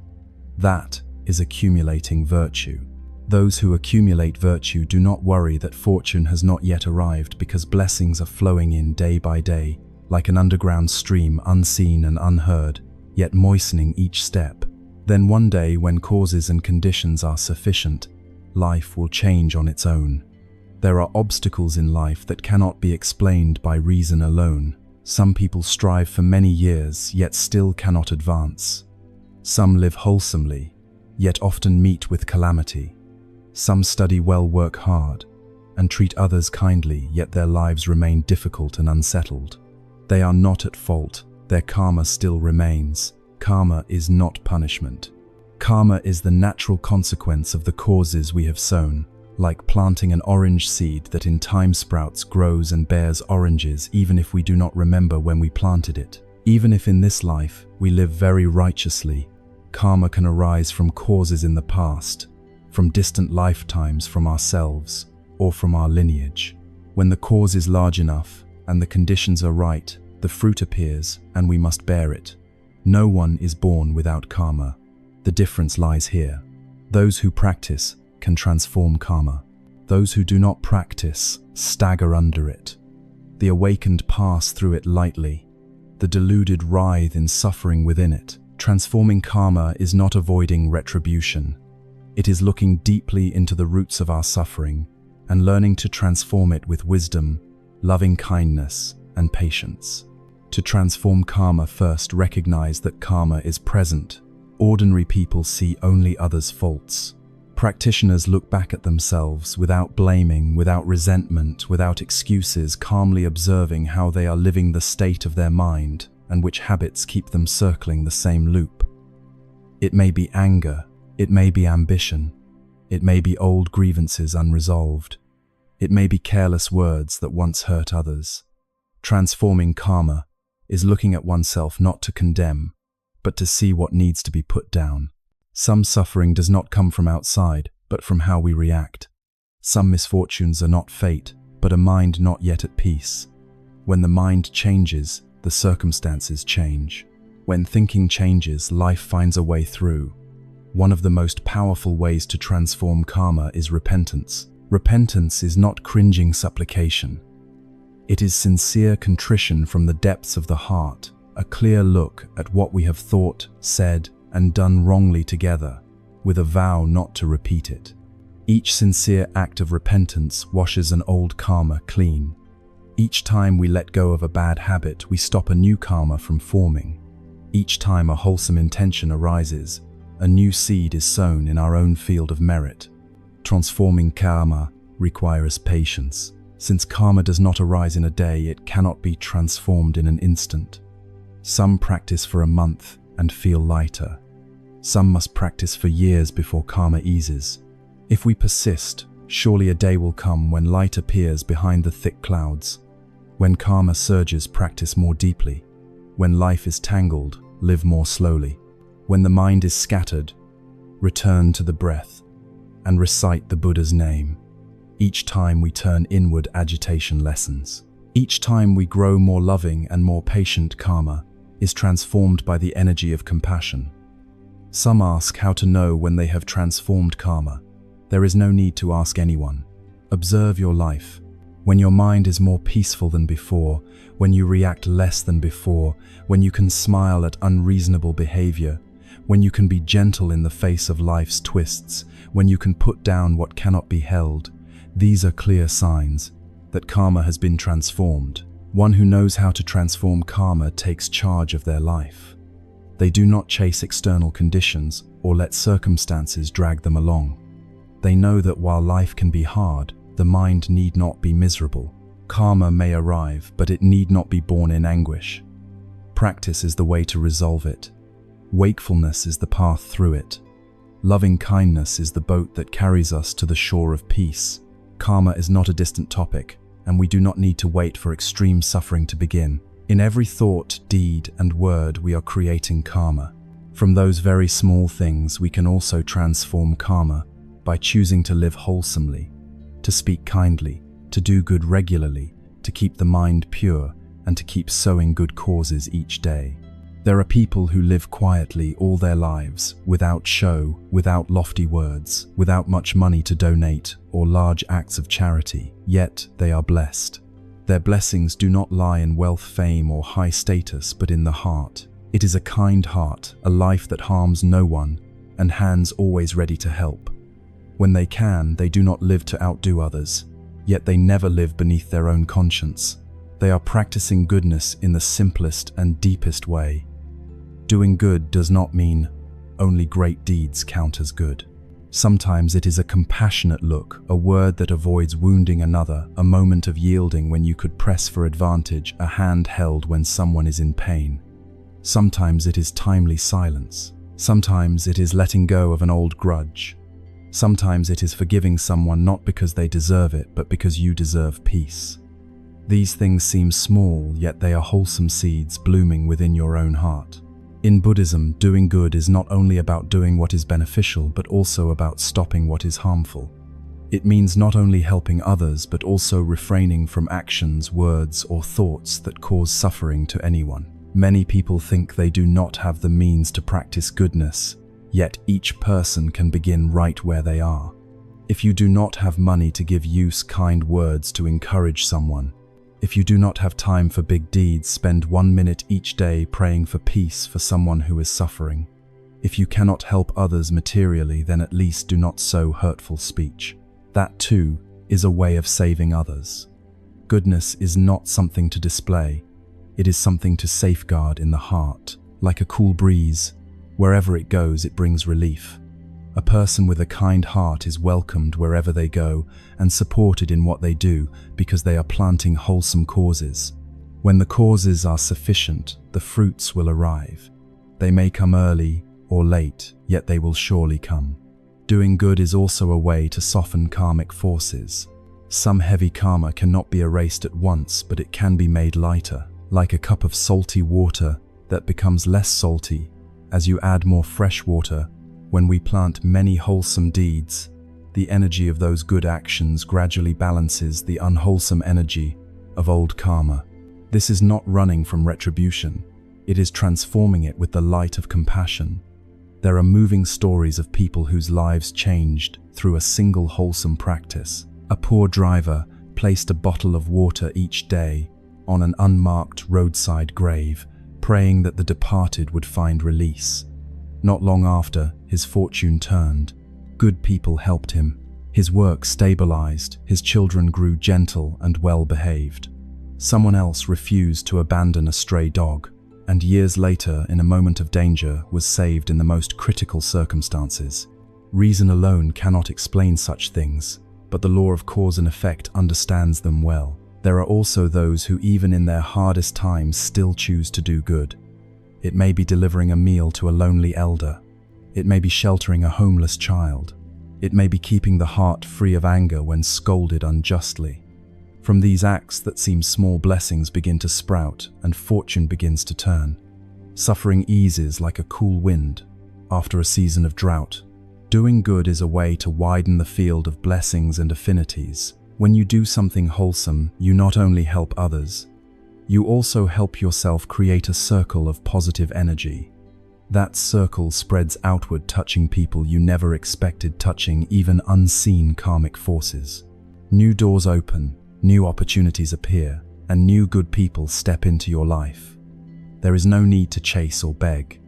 that is accumulating virtue. Those who accumulate virtue do not worry that fortune has not yet arrived, because blessings are flowing in day by day, like an underground stream, unseen and unheard, yet moistening each step. Then one day, when causes and conditions are sufficient, life will change on its own. There are obstacles in life that cannot be explained by reason alone. Some people strive for many years, yet still cannot advance. Some live wholesomely, yet often meet with calamity. Some study well, work hard, and treat others kindly, yet their lives remain difficult and unsettled. They are not at fault. Their karma still remains. Karma is not punishment. Karma is the natural consequence of the causes we have sown. like planting an orange seed that in time sprouts, grows and bears oranges even if we do not remember when we planted it. Even if in this life we live very righteously, karma can arise from causes in the past, from distant lifetimes, from ourselves, or from our lineage. When the cause is large enough and the conditions are right, the fruit appears and we must bear it. No one is born without karma. The difference lies here. Those who practice can transform karma. Those who do not practice stagger under it. The awakened pass through it lightly. The deluded writhe in suffering within it. Transforming karma is not avoiding retribution. It is looking deeply into the roots of our suffering and learning to transform it with wisdom, loving kindness, and patience. To transform karma, first recognize that karma is present. Ordinary people see only others' faults. Practitioners look back at themselves without blaming, without resentment, without excuses, calmly observing how they are living, the state of their mind, and which habits keep them circling the same loop. It may be anger, it may be ambition, it may be old grievances unresolved, it may be careless words that once hurt others. Transforming karma is looking at oneself not to condemn, but to see what needs to be put down. Some suffering does not come from outside, but from how we react. Some misfortunes are not fate, but a mind not yet at peace. When the mind changes, the circumstances change. When thinking changes, life finds a way through. One of the most powerful ways to transform karma is repentance. Repentance is not cringing supplication. It is sincere contrition from the depths of the heart, a clear look at what we have thought, said, and done wrongly together, with a vow not to repeat it. Each sincere act of repentance washes an old karma clean. Each time we let go of a bad habit, we stop a new karma from forming. Each time a wholesome intention arises, a new seed is sown in our own field of merit. Transforming karma requires patience. Since karma does not arise in a day, it cannot be transformed in an instant. Some practice for a month and feel lighter. Some must practice for years before karma eases. If we persist, surely a day will come when light appears behind the thick clouds. When karma surges, practice more deeply. When life is tangled, live more slowly. When the mind is scattered, return to the breath and recite the Buddha's name. Each time we turn inward, agitation lessens. Each time we grow more loving and more patient, karma is transformed by the energy of compassion. Some ask how to know when they have transformed karma. There is no need to ask anyone. Observe your life. When your mind is more peaceful than before, when you react less than before, when you can smile at unreasonable behavior, when you can be gentle in the face of life's twists, when you can put down what cannot be held, these are clear signs that karma has been transformed. One who knows how to transform karma takes charge of their life. They do not chase external conditions or let circumstances drag them along. They know that while life can be hard, the mind need not be miserable. Karma may arrive, but it need not be born in anguish. Practice is the way to resolve it. Wakefulness is the path through it. Loving kindness is the boat that carries us to the shore of peace. Karma is not a distant topic, and we do not need to wait for extreme suffering to begin. In every thought, deed, and word, we are creating karma. From those very small things, we can also transform karma by choosing to live wholesomely, to speak kindly, to do good regularly, to keep the mind pure, and to keep sowing good causes each day. There are people who live quietly all their lives, without show, without lofty words, without much money to donate or large acts of charity, yet they are blessed. Their blessings do not lie in wealth, fame, or high status, but in the heart. It is a kind heart, a life that harms no one, and hands always ready to help. When they can, they do not live to outdo others, yet they never live beneath their own conscience. They are practicing goodness in the simplest and deepest way. Doing good does not mean only great deeds count as good. Sometimes it is a compassionate look, a word that avoids wounding another, a moment of yielding when you could press for advantage, a hand held when someone is in pain. Sometimes it is timely silence. Sometimes it is letting go of an old grudge. Sometimes it is forgiving someone not because they deserve it, but because you deserve peace. These things seem small, yet they are wholesome seeds blooming within your own heart. In Buddhism, doing good is not only about doing what is beneficial, but also about stopping what is harmful. It means not only helping others, but also refraining from actions, words, or thoughts that cause suffering to anyone. Many people think they do not have the means to practice goodness, yet each person can begin right where they are. If you do not have money to use kind words to encourage someone, if you do not have time for big deeds, spend 1 minute each day praying for peace for someone who is suffering. If you cannot help others materially, then at least do not sow hurtful speech. That too is a way of saving others. Goodness is not something to display. It is something to safeguard in the heart. Like a cool breeze, wherever it goes, it brings relief. A person with a kind heart is welcomed wherever they go and supported in what they do because they are planting wholesome causes. When the causes are sufficient, the fruits will arrive. They may come early or late, yet they will surely come. Doing good is also a way to soften karmic forces. Some heavy karma cannot be erased at once, but it can be made lighter, like a cup of salty water that becomes less salty as you add more fresh water. When we plant many wholesome deeds, the energy of those good actions gradually balances the unwholesome energy of old karma. This is not running from retribution. It is transforming it with the light of compassion. There are moving stories of people whose lives changed through a single wholesome practice. A poor driver placed a bottle of water each day on an unmarked roadside grave, praying that the departed would find release. Not long after, his fortune turned. Good people helped him. His work stabilized. His children grew gentle and well-behaved. Someone else refused to abandon a stray dog, and years later, in a moment of danger, was saved in the most critical circumstances. Reason alone cannot explain such things, but the law of cause and effect understands them well. There are also those who, even in their hardest times, still choose to do good. It may be delivering a meal to a lonely elder. It may be sheltering a homeless child. It may be keeping the heart free of anger when scolded unjustly. From these acts that seem small, blessings begin to sprout and fortune begins to turn. Suffering eases like a cool wind after a season of drought. Doing good is a way to widen the field of blessings and affinities. When you do something wholesome, you not only help others, you also help yourself create a circle of positive energy. That circle spreads outward, touching people you never expected touching, even unseen karmic forces. New doors open, new opportunities appear, and new good people step into your life. There is no need to chase or beg.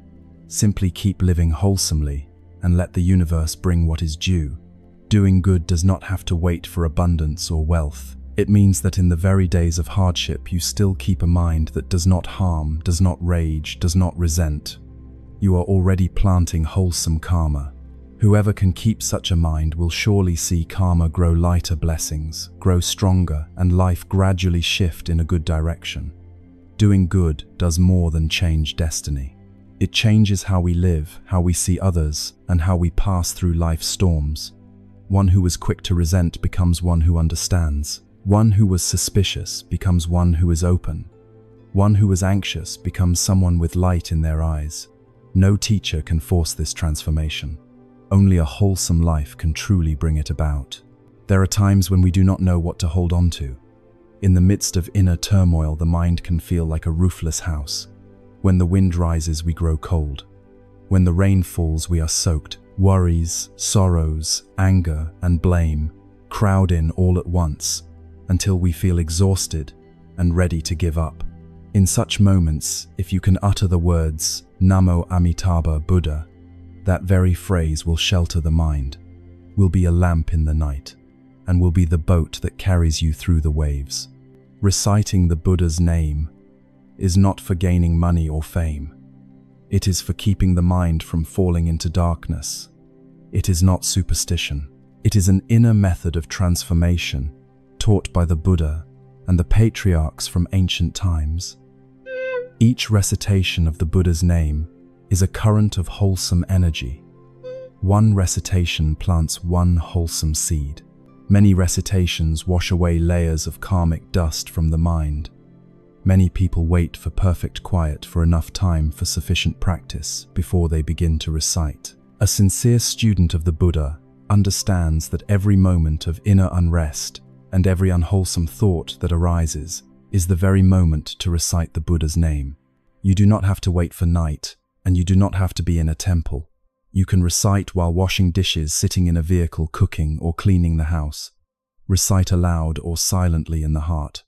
Simply keep living wholesomely and let the universe bring what is due. Doing good does not have to wait for abundance or wealth. It means that in the very days of hardship, you still keep a mind that does not harm, does not rage, does not resent. You are already planting wholesome karma. Whoever can keep such a mind will surely see karma grow lighter, blessings grow stronger, and life gradually shift in a good direction. Doing good does more than change destiny. It changes how we live, how we see others, and how we pass through life's storms. One who is quick to resent becomes one who understands. One who was suspicious becomes one who is open. One who was anxious becomes someone with light in their eyes. No teacher can force this transformation. Only a wholesome life can truly bring it about. There are times when we do not know what to hold on to. In the midst of inner turmoil, the mind can feel like a roofless house. When the wind rises, we grow cold. When the rain falls, we are soaked. Worries, sorrows, anger, and blame crowd in all at once until we feel exhausted and ready to give up. In such moments, if you can utter the words, Namo Amitabha Buddha, that very phrase will shelter the mind, will be a lamp in the night, and will be the boat that carries you through the waves. Reciting the Buddha's name is not for gaining money or fame. It is for keeping the mind from falling into darkness. It is not superstition. It is an inner method of transformation taught by the Buddha and the patriarchs from ancient times. Each recitation of the Buddha's name is a current of wholesome energy. One recitation plants one wholesome seed. Many recitations wash away layers of karmic dust from the mind. Many people wait for perfect quiet for enough time for sufficient practice before they begin to recite. A sincere student of the Buddha understands that every moment of inner unrest and every unwholesome thought that arises is the very moment to recite the Buddha's name. You do not have to wait for night, and you do not have to be in a temple. You can recite while washing dishes, sitting in a vehicle, cooking, or cleaning the house. Recite aloud or silently in the heart.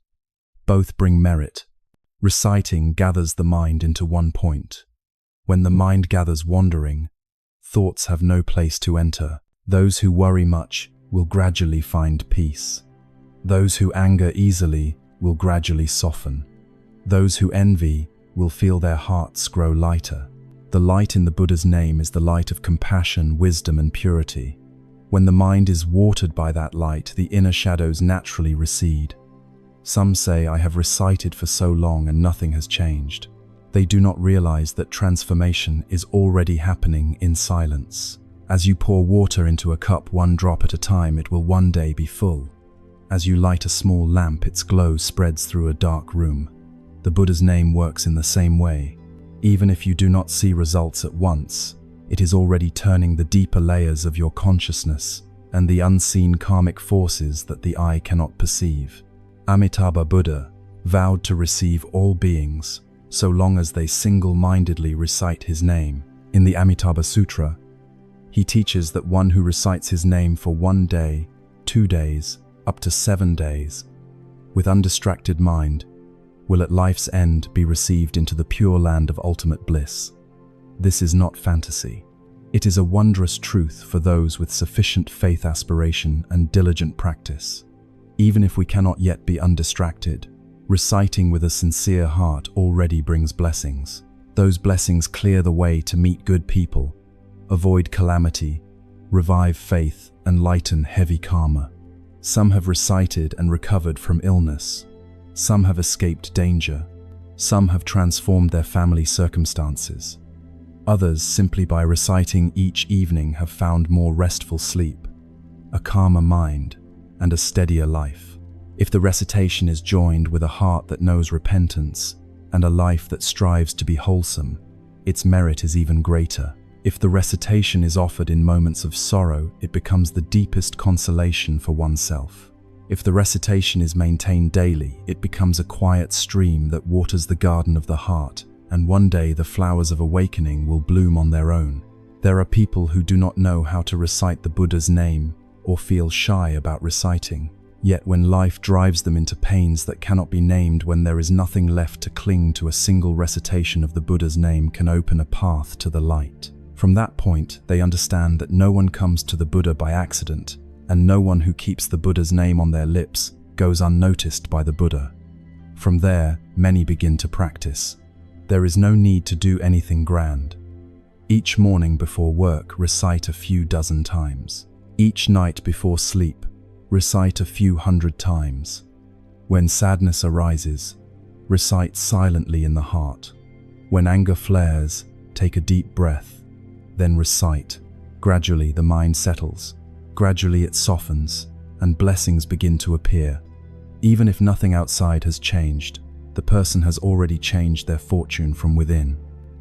Both bring merit. Reciting gathers the mind into one point. When the mind gathers wandering, thoughts have no place to enter. Those who worry much will gradually find peace. Those who anger easily will gradually soften. Those who envy will feel their hearts grow lighter. The light in the Buddha's name is the light of compassion, wisdom, and purity. When the mind is watered by that light, the inner shadows naturally recede. Some say, "I have recited for so long and nothing has changed." They do not realize that transformation is already happening in silence. As you pour water into a cup one drop at a time, it will one day be full. As you light a small lamp, its glow spreads through a dark room. The Buddha's name works in the same way. Even if you do not see results at once, it is already turning the deeper layers of your consciousness and the unseen karmic forces that the eye cannot perceive. Amitabha Buddha vowed to receive all beings so long as they single-mindedly recite his name. In the Amitabha Sutra, he teaches that one who recites his name for 1 day, 2 days, up to 7 days, with undistracted mind, will at life's end be received into the pure land of ultimate bliss. This is not fantasy. It is a wondrous truth for those with sufficient faith, aspiration, and diligent practice. Even if we cannot yet be undistracted, reciting with a sincere heart already brings blessings. Those blessings clear the way to meet good people, avoid calamity, revive faith, and lighten heavy karma. Some have recited and recovered from illness. Some have escaped danger. Some have transformed their family circumstances. Others, simply by reciting each evening, have found more restful sleep, a calmer mind, and a steadier life. If the recitation is joined with a heart that knows repentance and a life that strives to be wholesome, its merit is even greater. If the recitation is offered in moments of sorrow, it becomes the deepest consolation for oneself. If the recitation is maintained daily, it becomes a quiet stream that waters the garden of the heart, and one day the flowers of awakening will bloom on their own. There are people who do not know how to recite the Buddha's name or feel shy about reciting. Yet when life drives them into pains that cannot be named, when there is nothing left to cling to, a single recitation of the Buddha's name can open a path to the light. From that point, they understand that no one comes to the Buddha by accident, and no one who keeps the Buddha's name on their lips goes unnoticed by the Buddha. From there, many begin to practice. There is no need to do anything grand. Each morning before work, recite a few dozen times. Each night before sleep, recite a few 100 times. When sadness arises, recite silently in the heart. When anger flares, take a deep breath, then recite. Gradually the mind settles. Gradually it softens, and blessings begin to appear. Even if nothing outside has changed, the person has already changed their fortune from within.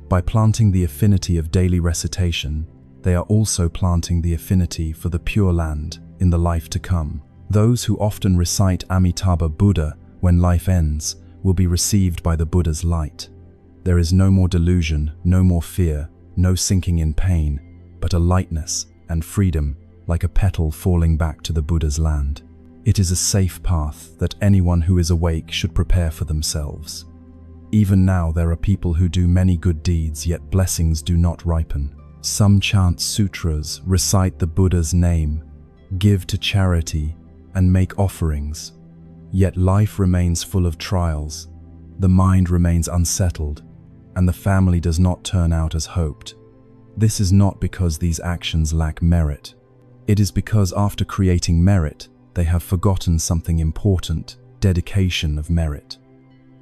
By planting the affinity of daily recitation, they are also planting the affinity for the Pure Land in the life to come. Those who often recite Amitabha Buddha when life ends will be received by the Buddha's light. There is no more delusion, no more fear, no sinking in pain, but a lightness and freedom like a petal falling back to the Buddha's land. It is a safe path that anyone who is awake should prepare for themselves. Even now there are people who do many good deeds, yet blessings do not ripen. Some chant sutras, recite the Buddha's name, give to charity, and make offerings. Yet life remains full of trials, the mind remains unsettled, and the family does not turn out as hoped. This is not because these actions lack merit. It is because after creating merit, they have forgotten something important: dedication of merit.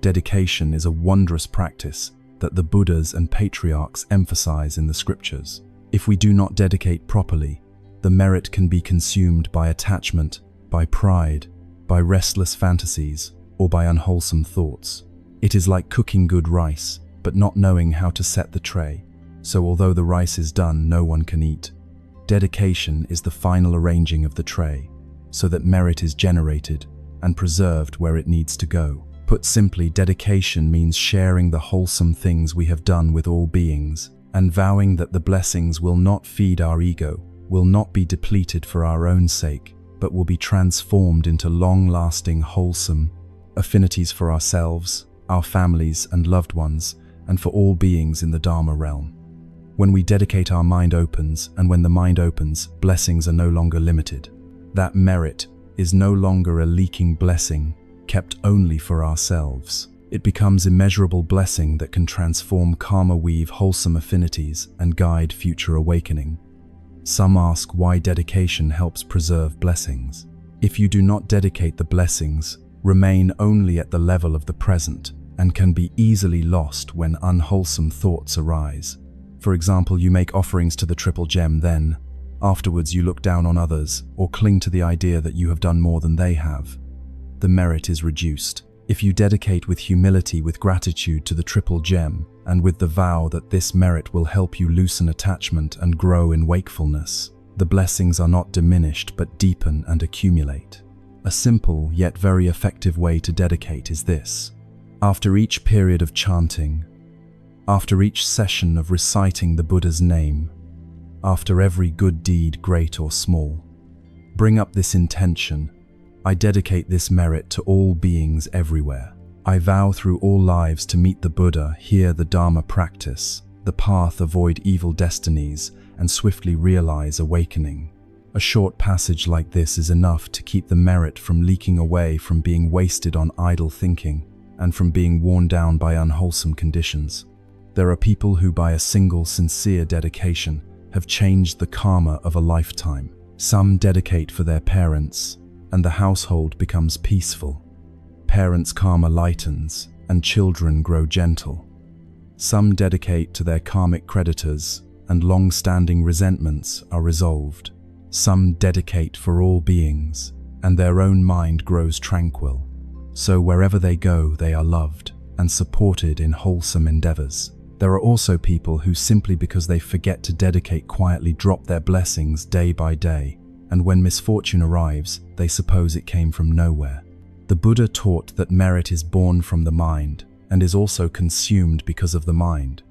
Dedication is a wondrous practice that the Buddhas and patriarchs emphasize in the scriptures. If we do not dedicate properly, the merit can be consumed by attachment, by pride, by restless fantasies, or by unwholesome thoughts. It is like cooking good rice, but not knowing how to set the tray. So although the rice is done, no one can eat. Dedication is the final arranging of the tray, so that merit is generated and preserved where it needs to go. Put simply, dedication means sharing the wholesome things we have done with all beings, and vowing that the blessings will not feed our ego, will not be depleted for our own sake, but will be transformed into long-lasting, wholesome affinities for ourselves, our families and loved ones, and for all beings in the Dharma realm. When we dedicate, our mind opens, and when the mind opens, blessings are no longer limited. That merit is no longer a leaking blessing, kept only for ourselves. It becomes immeasurable blessing that can transform karma, weave wholesome affinities, and guide future awakening. Some ask why dedication helps preserve blessings. If you do not dedicate, the blessings remain only at the level of the present and can be easily lost when unwholesome thoughts arise. For example, you make offerings to the triple gem, then, afterwards you look down on others or cling to the idea that you have done more than they have. The merit is reduced. If you dedicate with humility, with gratitude to the triple gem, and with the vow that this merit will help you loosen attachment and grow in wakefulness, the blessings are not diminished but deepen and accumulate. A simple yet very effective way to dedicate is this. After each period of chanting, after each session of reciting the Buddha's name, after every good deed, great or small, bring up this intention: I dedicate this merit to all beings everywhere. I vow through all lives to meet the Buddha, hear the Dharma practice, the path, avoid evil destinies, and swiftly realize awakening. A short passage like this is enough to keep the merit from leaking away, from being wasted on idle thinking, and from being worn down by unwholesome conditions. There are people who, by a single sincere dedication, have changed the karma of a lifetime. Some dedicate for their parents, and the household becomes peaceful. Parents' karma lightens, and children grow gentle. Some dedicate to their karmic creditors, and long-standing resentments are resolved. Some dedicate for all beings, and their own mind grows tranquil. So wherever they go, they are loved and supported in wholesome endeavors. There are also people who, simply because they forget to dedicate, quietly drop their blessings day by day, and when misfortune arrives, they suppose it came from nowhere. The Buddha taught that merit is born from the mind and is also consumed because of the mind.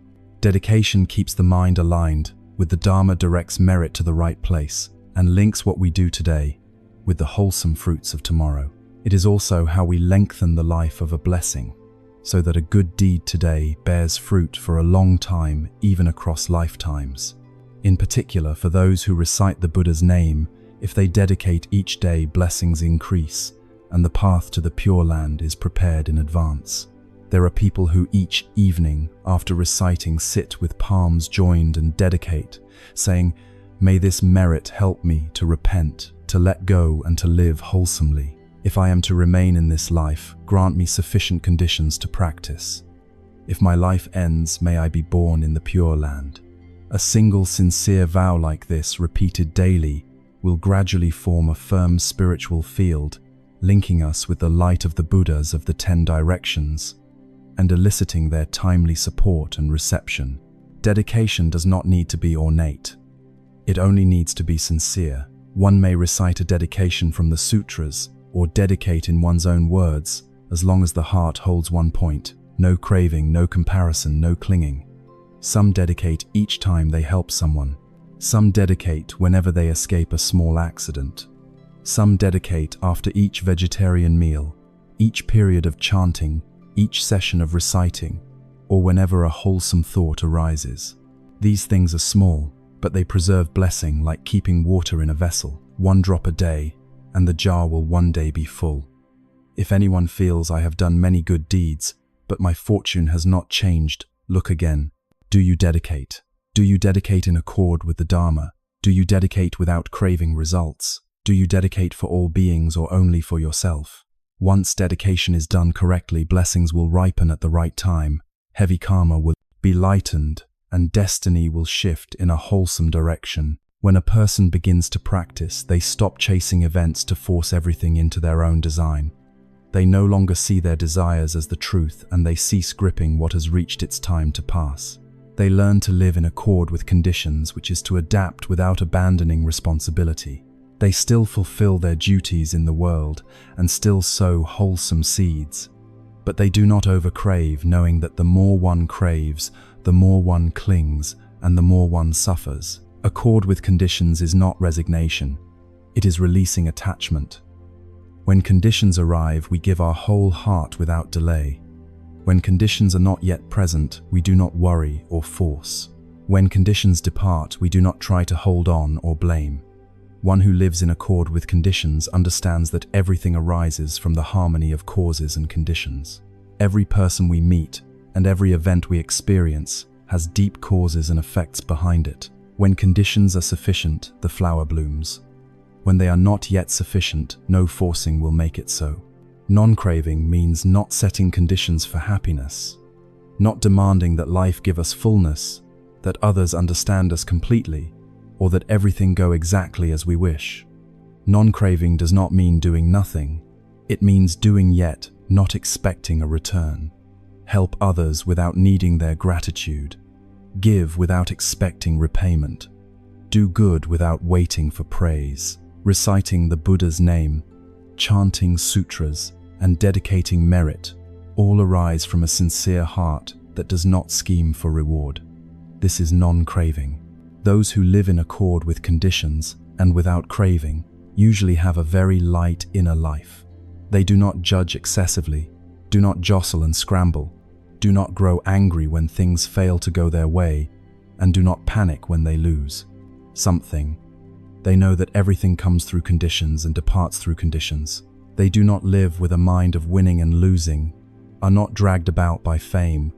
Dedication keeps the mind aligned with the Dharma, directs merit to the right place, and links what we do today with the wholesome fruits of tomorrow. It is also how we lengthen the life of a blessing, so that a good deed today bears fruit for a long time, even across lifetimes. In particular, for those who recite the Buddha's name, if they dedicate each day, blessings increase, and the path to the Pure Land is prepared in advance. There are people who each evening, after reciting, sit with palms joined and dedicate, saying, "May this merit help me to repent, to let go, and to live wholesomely. If I am to remain in this life, grant me sufficient conditions to practice. If my life ends, may I be born in the Pure Land." A single sincere vow like this, repeated daily, will gradually form a firm spiritual field, linking us with the light of the Buddhas of the 10 directions, and eliciting their timely support and reception. Dedication does not need to be ornate. It only needs to be sincere. One may recite a dedication from the sutras, or dedicate in one's own words, as long as the heart holds one point: no craving, no comparison, no clinging. Some dedicate each time they help someone. Some dedicate whenever they escape a small accident. Some dedicate after each vegetarian meal, each period of chanting, each session of reciting, or whenever a wholesome thought arises. These things are small, but they preserve blessing, like keeping water in a vessel. 1 drop a day, and the jar will one day be full. If anyone feels, "I have done many good deeds, but my fortune has not changed," look again. Do you dedicate? Do you dedicate in accord with the Dharma? Do you dedicate without craving results? Do you dedicate for all beings or only for yourself? Once dedication is done correctly, blessings will ripen at the right time, heavy karma will be lightened, and destiny will shift in a wholesome direction. When a person begins to practice, they stop chasing events to force everything into their own design. They no longer see their desires as the truth, and they cease gripping what has reached its time to pass. They learn to live in accord with conditions, which is to adapt without abandoning responsibility. They still fulfill their duties in the world and still sow wholesome seeds. But they do not overcrave, knowing that the more one craves, the more one clings, and the more one suffers. Accord with conditions is not resignation. It is releasing attachment. When conditions arrive, we give our whole heart without delay. When conditions are not yet present, we do not worry or force. When conditions depart, we do not try to hold on or blame. One who lives in accord with conditions understands that everything arises from the harmony of causes and conditions. Every person we meet and every event we experience has deep causes and effects behind it. When conditions are sufficient, the flower blooms. When they are not yet sufficient, no forcing will make it so. Non-craving means not setting conditions for happiness, not demanding that life give us fullness, that others understand us completely, or that everything go exactly as we wish. Non-craving does not mean doing nothing. It means doing yet not expecting a return. Help others without needing their gratitude. Give without expecting repayment. Do good without waiting for praise. Reciting the Buddha's name, chanting sutras, and dedicating merit all arise from a sincere heart that does not scheme for reward. This is non-craving. Those who live in accord with conditions and without craving usually have a very light inner life. They do not judge excessively, do not jostle and scramble, do not grow angry when things fail to go their way, and do not panic when they lose something. They know that everything comes through conditions and departs through conditions. They do not live with a mind of winning and losing, are not dragged about by fame,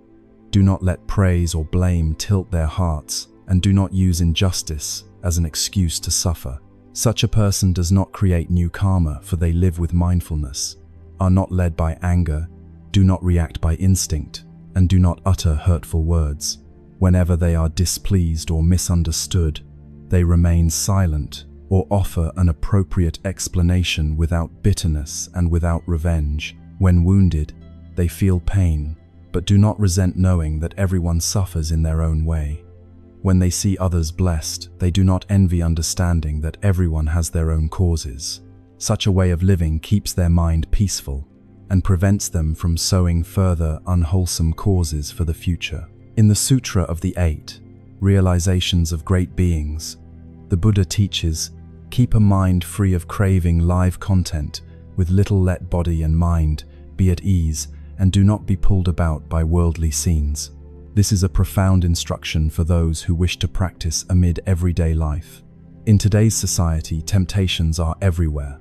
do not let praise or blame tilt their hearts, and do not use injustice as an excuse to suffer. Such a person does not create new karma, for they live with mindfulness, are not led by anger, do not react by instinct, and do not utter hurtful words. Whenever they are displeased or misunderstood, they remain silent or offer an appropriate explanation without bitterness and without revenge. When wounded, they feel pain, but do not resent knowing that everyone suffers in their own way. When they see others blessed, they do not envy understanding that everyone has their own causes. Such a way of living keeps their mind peaceful and prevents them from sowing further unwholesome causes for the future. In the Sutra of the Eight Realizations of Great Beings, the Buddha teaches, keep a mind free of craving live content, with little let body and mind be at ease, and do not be pulled about by worldly scenes. This is a profound instruction for those who wish to practice amid everyday life. In today's society, temptations are everywhere.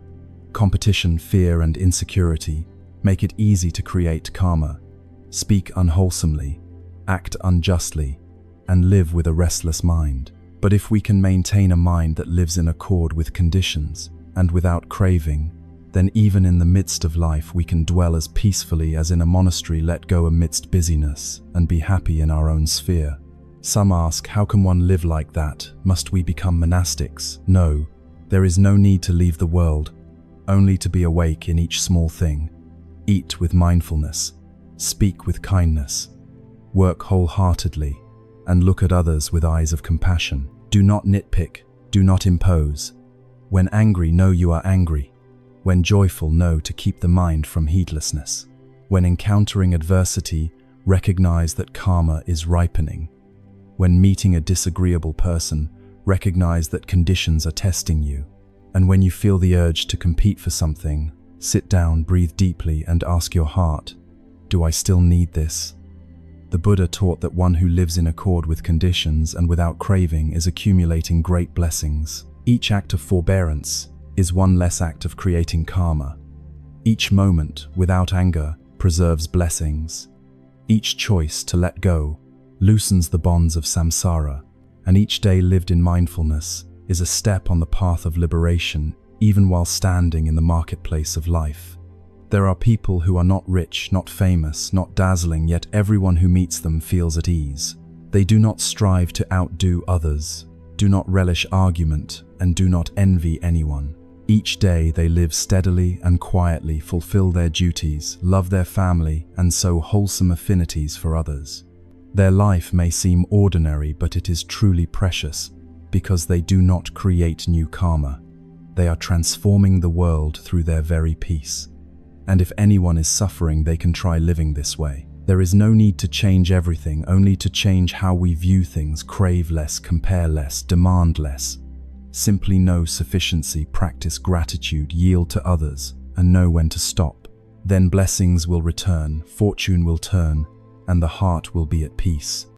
Competition, fear, and insecurity make it easy to create karma, speak unwholesomely, act unjustly, and live with a restless mind. But if we can maintain a mind that lives in accord with conditions and without craving, then even in the midst of life we can dwell as peacefully as in a monastery, let go amidst busyness, and be happy in our own sphere. Some ask, how can one live like that? Must we become monastics? No, there is no need to leave the world, only to be awake in each small thing. Eat with mindfulness, speak with kindness, work wholeheartedly, and look at others with eyes of compassion. Do not nitpick, do not impose. When angry, know you are angry. When joyful, know to keep the mind from heedlessness. When encountering adversity, recognize that karma is ripening. When meeting a disagreeable person, recognize that conditions are testing you. And when you feel the urge to compete for something, sit down, breathe deeply, and ask your heart, do I still need this? The Buddha taught that one who lives in accord with conditions and without craving is accumulating great blessings. Each act of forbearance is one less act of creating karma. Each moment without anger preserves blessings. Each choice to let go loosens the bonds of samsara, and each day lived in mindfulness is a step on the path of liberation, even while standing in the marketplace of life. There are people who are not rich, not famous, not dazzling, yet everyone who meets them feels at ease. They do not strive to outdo others, do not relish argument, and do not envy anyone. Each day they live steadily and quietly, fulfill their duties, love their family, and sow wholesome affinities for others. Their life may seem ordinary, but it is truly precious, because they do not create new karma. They are transforming the world through their very peace. And if anyone is suffering, they can try living this way. There is no need to change everything, only to change how we view things, crave less, compare less, demand less. Simply know sufficiency, practice gratitude, yield to others, and know when to stop. Then blessings will return, fortune will turn, and the heart will be at peace.